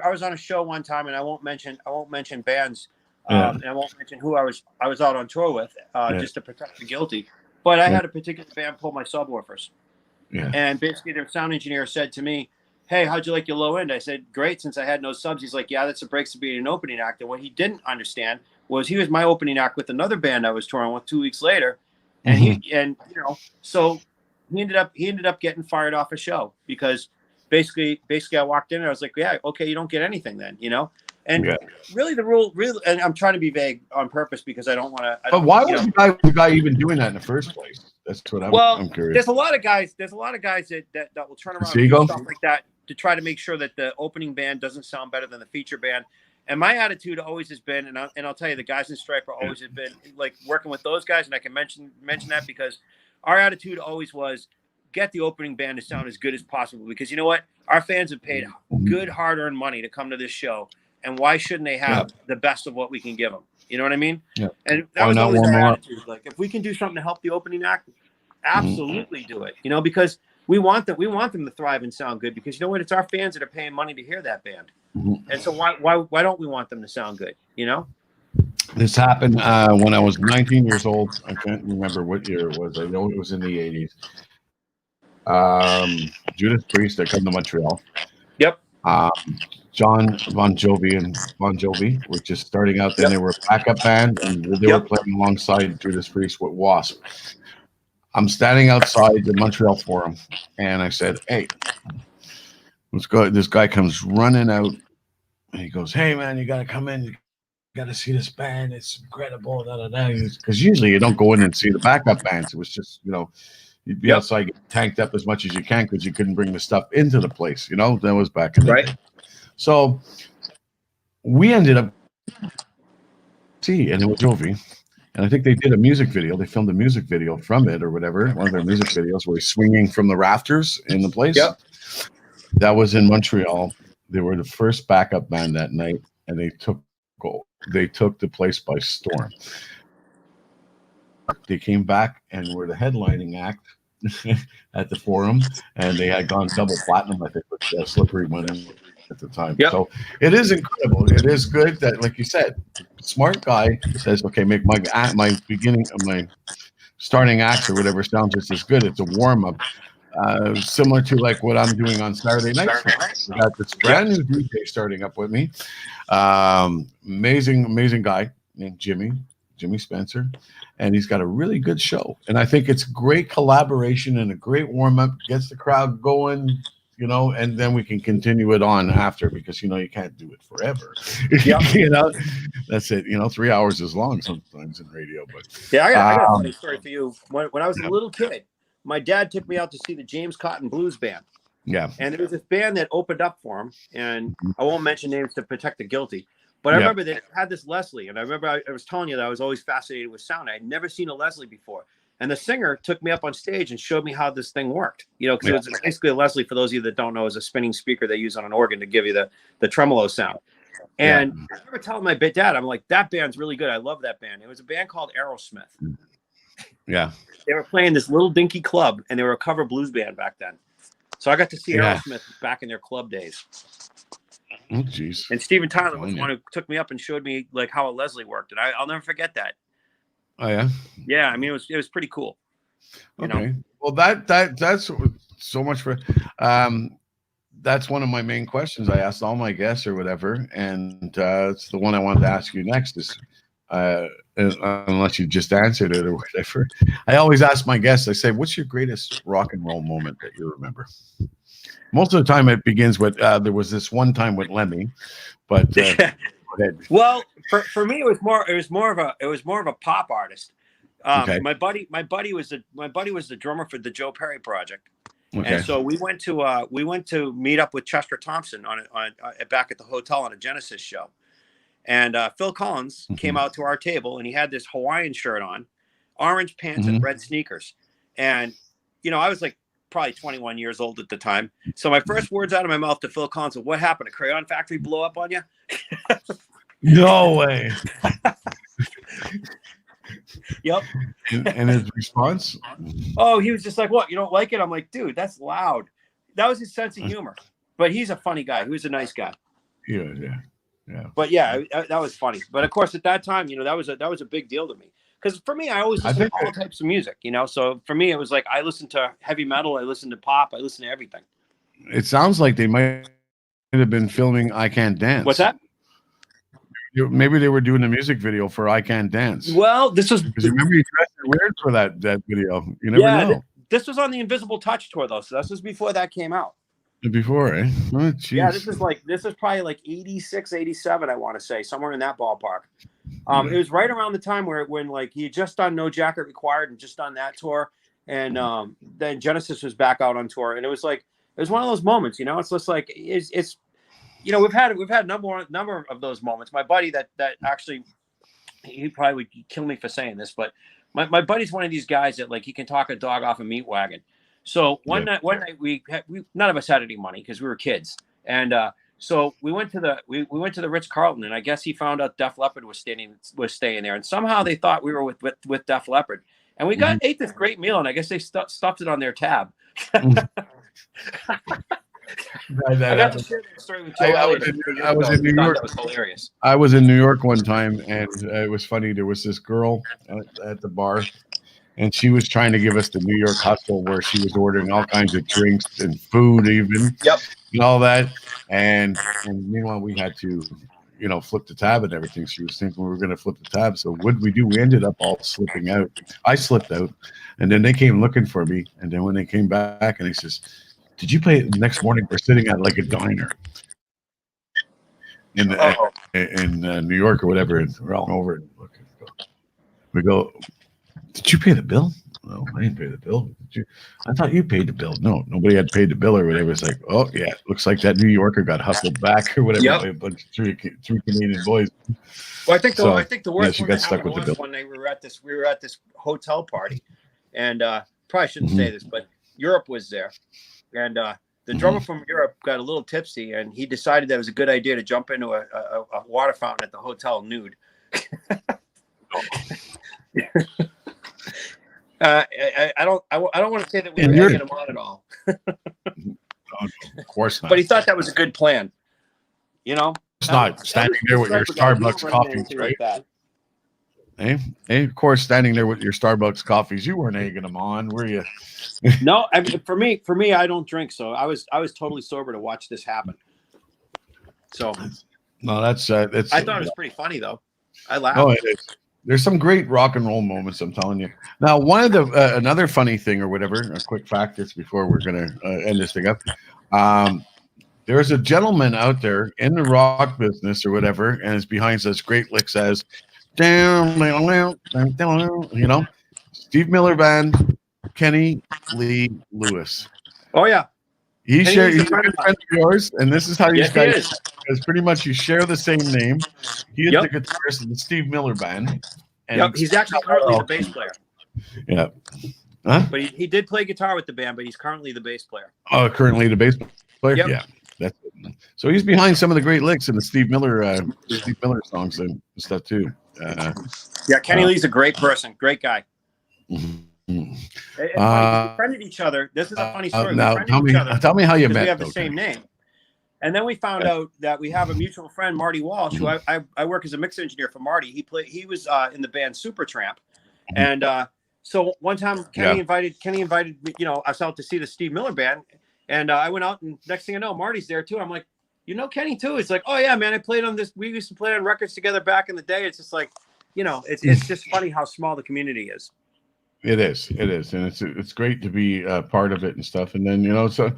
I was on a show one time, and I won't mention bands, and I won't mention who I was out on tour with, just to protect the guilty. But I had a particular band pull my subwoofers. Yeah. And basically their sound engineer said to me, hey, how'd you like your low end? I said, great, since I had no subs. He's like, yeah, that's the breaks of being an opening act. And what he didn't understand was he was my opening act with another band I was touring with 2 weeks later. And so he ended up getting fired off a show, because basically I walked in and I was like, yeah, okay, you don't get anything then, And really the rule, and I'm trying to be vague on purpose because I don't want to. But why was the guy even doing that in the first place? That's what I'm curious. There's a lot of guys that will turn around and do stuff like that to try to make sure that the opening band doesn't sound better than the feature band. And my attitude always has been, and I'll tell you, the guys in Stryper always have been like working with those guys, and I can mention that because our attitude always was, get the opening band to sound as good as possible, because you know what, our fans have paid good hard-earned money to come to this show. And why shouldn't they have the best of what we can give them? You know what I mean? Yeah. And that was always our attitude. Like, if we can do something to help the opening act, absolutely do it. Because we want them to thrive and sound good, because you know what? It's our fans that are paying money to hear that band. Mm-hmm. And so why don't we want them to sound good? You know? This happened when I was 19 years old. I can't remember what year it was. I know it was in the 80s. Judas Priest, they come to Montreal. Yep. John Bon Jovi were just starting out. Then they were a backup band, and they were playing alongside Judas Priest with Wasp. I'm standing outside the Montreal Forum, and I said, "Hey, let's go." This guy comes running out, and he goes, "Hey, man, you got to come in. You got to see this band. It's incredible." Because usually you don't go in and see the backup bands. It was just, you'd be outside, get tanked up as much as you can because you couldn't bring the stuff into the place. That was back in the day. So we ended up and it was Jovi. And I think they did a music video. They filmed a music video from it or whatever. One of their music videos where he's swinging from the rafters in the place. Yep. That was in Montreal. They were the first backup band that night, and they took the place by storm. They came back and were the headlining act at the Forum, and they had gone double platinum, I think, with Slippery When at the time. Yep. So it is incredible. It is good that, like you said, smart guy says, okay, make my beginning of my starting acts or whatever sound just as good. It's a warm up, similar to like what I'm doing on Saturday nights. We got this brand new DJ starting up with me. Amazing guy named Jimmy Spencer, and he's got a really good show. And I think it's great collaboration and a great warm up, gets the crowd going. And then we can continue it on after, because you can't do it forever. That's it. 3 hours is long sometimes in radio. But yeah, I got a funny story for you. When I was a little kid, my dad took me out to see the James Cotton Blues Band. Yeah, and there was this band that opened up for him, and I won't mention names to protect the guilty. But I remember they had this Leslie, and I remember I was telling you that I was always fascinated with sound. I had never seen a Leslie before. And the singer took me up on stage and showed me how this thing worked. Because it was basically a Leslie, for those of you that don't know, is a spinning speaker they use on an organ to give you the tremolo sound. And I remember telling my dad, I'm like, that band's really good. I love that band. It was a band called Aerosmith. Yeah. They were playing this little dinky club, and they were a cover blues band back then. So I got to see Aerosmith back in their club days. Oh, geez. And Steven Tyler was the one who took me up and showed me like how a Leslie worked. And I'll never forget that. Oh yeah. Yeah, I mean it was pretty cool. Okay. Well, that's so much for. That's one of my main questions I asked all my guests or whatever, and it's the one I wanted to ask you next. Is unless you just answered it or whatever, I always ask my guests. I say, "What's your greatest rock and roll moment that you remember?" Most of the time, it begins with there was this one time with Lemmy, but. Well, for me, it was more of a pop artist. My buddy was the drummer for the Joe Perry Project, and so we went to meet up with Chester Thompson on back at the hotel on a Genesis show, and Phil Collins came out to our table, and he had this Hawaiian shirt on, orange pants and red sneakers, and I was like probably 21 years old at the time. So my first words out of my mouth to Phil Collins were, "What happened? A crayon factory blow up on you?" No way. Yep. And his response? Oh, he was just like, "What? You don't like it?" I'm like, "Dude, that's loud." That was his sense of humor. But he's a funny guy. He was a nice guy. Yeah. But yeah, that was funny. But of course, at that time, that was a big deal to me. Because for me, I always listen to all types of music, So for me, it was like I listened to heavy metal, I listened to pop, I listened to everything. It sounds like they might have been filming "I Can't Dance." What's that? Maybe they were doing a music video for "I Can't Dance." Well, this was because remember you dressed weird for that video. You never know. This was on the Invisible Touch tour though, so this was before that came out. Before, eh? Oh, yeah, this is probably like 86, 87, I want to say, somewhere in that ballpark. It was right around the time when like he had just done No Jacket Required and just done that tour, and then Genesis was back out on tour, and it was one of those moments, It's just like it's we've had a number of those moments. My buddy that actually, he probably would kill me for saying this, but my buddy's one of these guys that like he can talk a dog off a meat wagon. So one night we none of us had any money because we were kids, and so we went to the Ritz-Carlton, and I guess he found out Def Leppard was staying there, and somehow they thought we were with Def Leppard, and we ate this great meal, and I guess they stuffed it on their tab. I got to share that story with Joe Elliott. I was in New York. That was hilarious. I was in New York one time, and it was funny. There was this girl at the bar, and she was trying to give us the New York hustle, where she was ordering all kinds of drinks and food, even, and all that. And meanwhile, we had to, flip the tab and everything. She was thinking we were going to flip the tab. So what did we do? We ended up all slipping out. I slipped out, and then they came looking for me. And then when they came back, and he says, "Did you play it the next morning? We're sitting at like a diner in New York or whatever, and we're all over it. We go, did you pay the bill? No, I didn't pay the bill. I thought you paid the bill. No, nobody had paid the bill or whatever. It's like, oh yeah, looks like that New Yorker got hustled back or whatever by a bunch of three Canadian boys. Well, I think the worst one that happened was one night we were at this hotel party, and probably shouldn't say this, but Europe was there, and the drummer from Europe got a little tipsy, and he decided that it was a good idea to jump into a water fountain at the hotel nude. I don't want to say that we were egging him on at all. Of course not. But he thought that was a good plan. It's not standing there with your Starbucks coffees, right? Like hey, of course, standing there with your Starbucks coffees, you weren't egging them on, were you? No, I mean, for me, I don't drink, so I was totally sober to watch this happen. So, no, that's. I thought it was pretty funny though. I laughed. Oh, it is. There's some great rock and roll moments, I'm telling you. Now, one of the another funny thing or whatever, a quick fact just before we're gonna end this thing up. There's a gentleman out there in the rock business or whatever, and is behind such great licks as down, Steve Miller Band, Kenny Lee Lewis. Oh yeah, he's a good friend of yours, and this is how you guys. Because pretty much you share the same name. He is the guitarist of the Steve Miller Band. And he's actually currently the bass player. Yeah. Huh? But he did play guitar with the band, but he's currently the bass player. Oh, currently the bass player? Yep. Yeah. That's it. So he's behind some of the great licks in the Steve Miller songs and stuff too. Kenny Lee's a great person, great guy. Mm-hmm. We befriended each other. This is a funny story. Now tell me how you met. We have the same name. And then we found out that we have a mutual friend, Marty Walsh, who I work as a mix engineer for Marty. He was in the band Supertramp, and so one time Kenny invited us out to see the Steve Miller Band, and I went out, and next thing I know, Marty's there too. I'm like, Kenny too? It's like, oh yeah, man, I played on this. We used to play on records together back in the day. It's just like, it's just funny how small the community is. It is, and it's great to be part of it and stuff. And then so.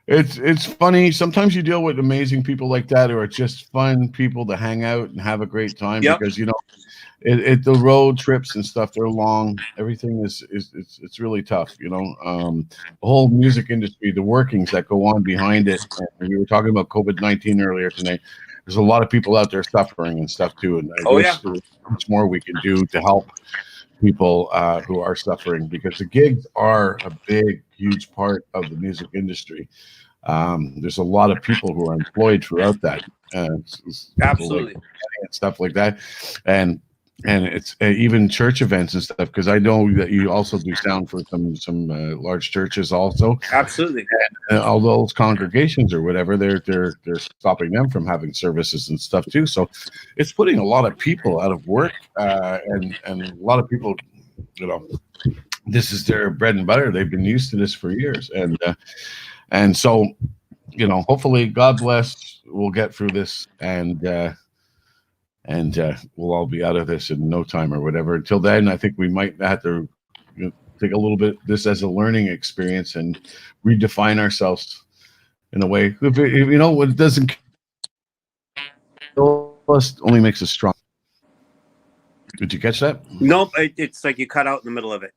It's funny. Sometimes you deal with amazing people like that, who are just fun people to hang out and have a great time. Because the road trips and stuff, they're long. Everything it's really tough. The whole music industry, the workings that go on behind it. And we were talking about COVID-19 earlier tonight. There's a lot of people out there suffering and stuff too. And there's much more we can do to help people who are suffering, because the gigs are a big, huge part of the music industry. There's a lot of people who are employed throughout that, absolutely, and stuff like that, and it's even church events and stuff. Because I know that you also do sound for some large churches also. Absolutely, and all those congregations or whatever, they're stopping them from having services and stuff too. So it's putting a lot of people out of work, and a lot of people, this is their bread and butter. They've been used to this for years, and so hopefully, God bless, we'll get through this, and we'll all be out of this in no time or whatever. Until then, I think we might have to take a little bit this as a learning experience and redefine ourselves in a way. If what doesn't kill us only makes us strong. Did you catch that? Nope. It's like you cut out in the middle of it.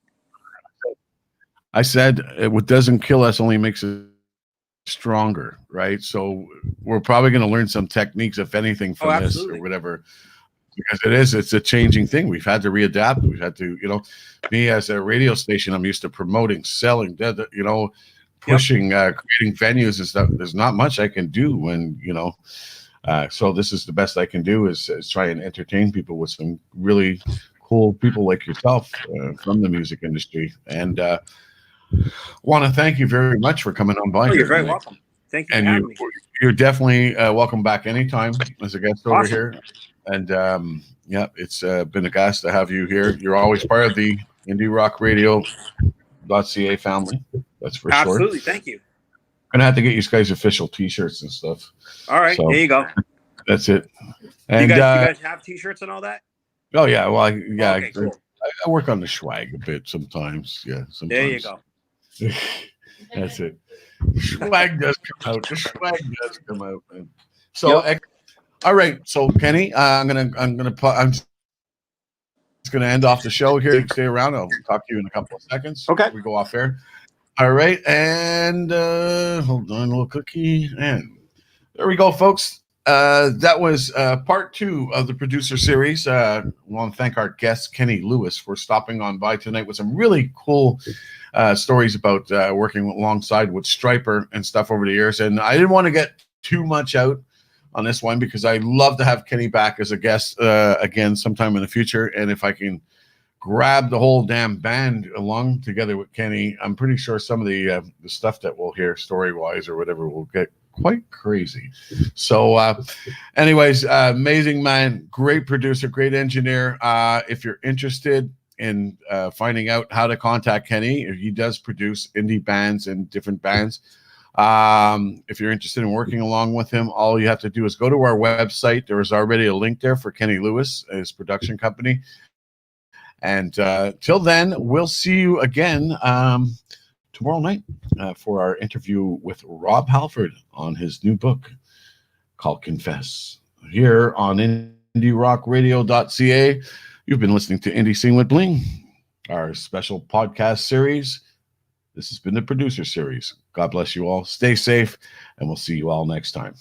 I said what doesn't kill us only makes us stronger, right? So we're probably going to learn some techniques, if anything, from this or whatever, because it's a changing thing. We've had to readapt. We've had to, me as a radio station, I'm used to promoting, selling, pushing, creating venues and stuff. There's not much I can do when, so this is the best I can do is try and entertain people with some really cool people like yourself from the music industry. And Want to thank you very much for coming on by. Oh, here you're very tonight. welcome. Thank you for And having me. you're definitely welcome back anytime as a guest over Awesome. here. And yeah, it's been a gas to have you here. You're always part of the Indie Rock Radio.ca family. That's for sure. Absolutely. Thank you. Gonna have to get you guys official T-shirts and stuff. All right, So there you go. that's it. And you guys have T-shirts and all that? Oh yeah, well Okay, cool. I work on the swag a bit sometimes. Yeah, sometimes. There you go. That's it. Swag does come out. The swag does come out, man. So, all right. So, Kenny, I'm just gonna end off the show here. You can stay around. I'll talk to you in a couple of seconds. Okay. We go off air. All right, and hold on, a little cookie, and there we go, folks. That was part 2 of the producer series. I want to thank our guest Kenny Lewis for stopping on by tonight with some really cool stories about working alongside with Stryper and stuff over the years. And I didn't want to get too much out on this one because I love to have Kenny back as a guest again sometime in the future. And if I can grab the whole damn band along together with Kenny, I'm pretty sure some of the stuff that we'll hear story-wise or whatever will get quite crazy. So anyways, amazing man, great producer, great engineer. If you're interested in finding out how to contact Kenny, he does produce indie bands and different bands. If you're interested in working along with him, all you have to do is go to our website. There is already a link there for Kenny Lewis, his production company. And till then, we'll see you again tomorrow night for our interview with Rob Halford on his new book called Confess, here on IndieRockRadio.ca. You've been listening to Indie Scene with Bling, our special podcast series. This has been the producer series. God bless you all. Stay safe, and we'll see you all next time.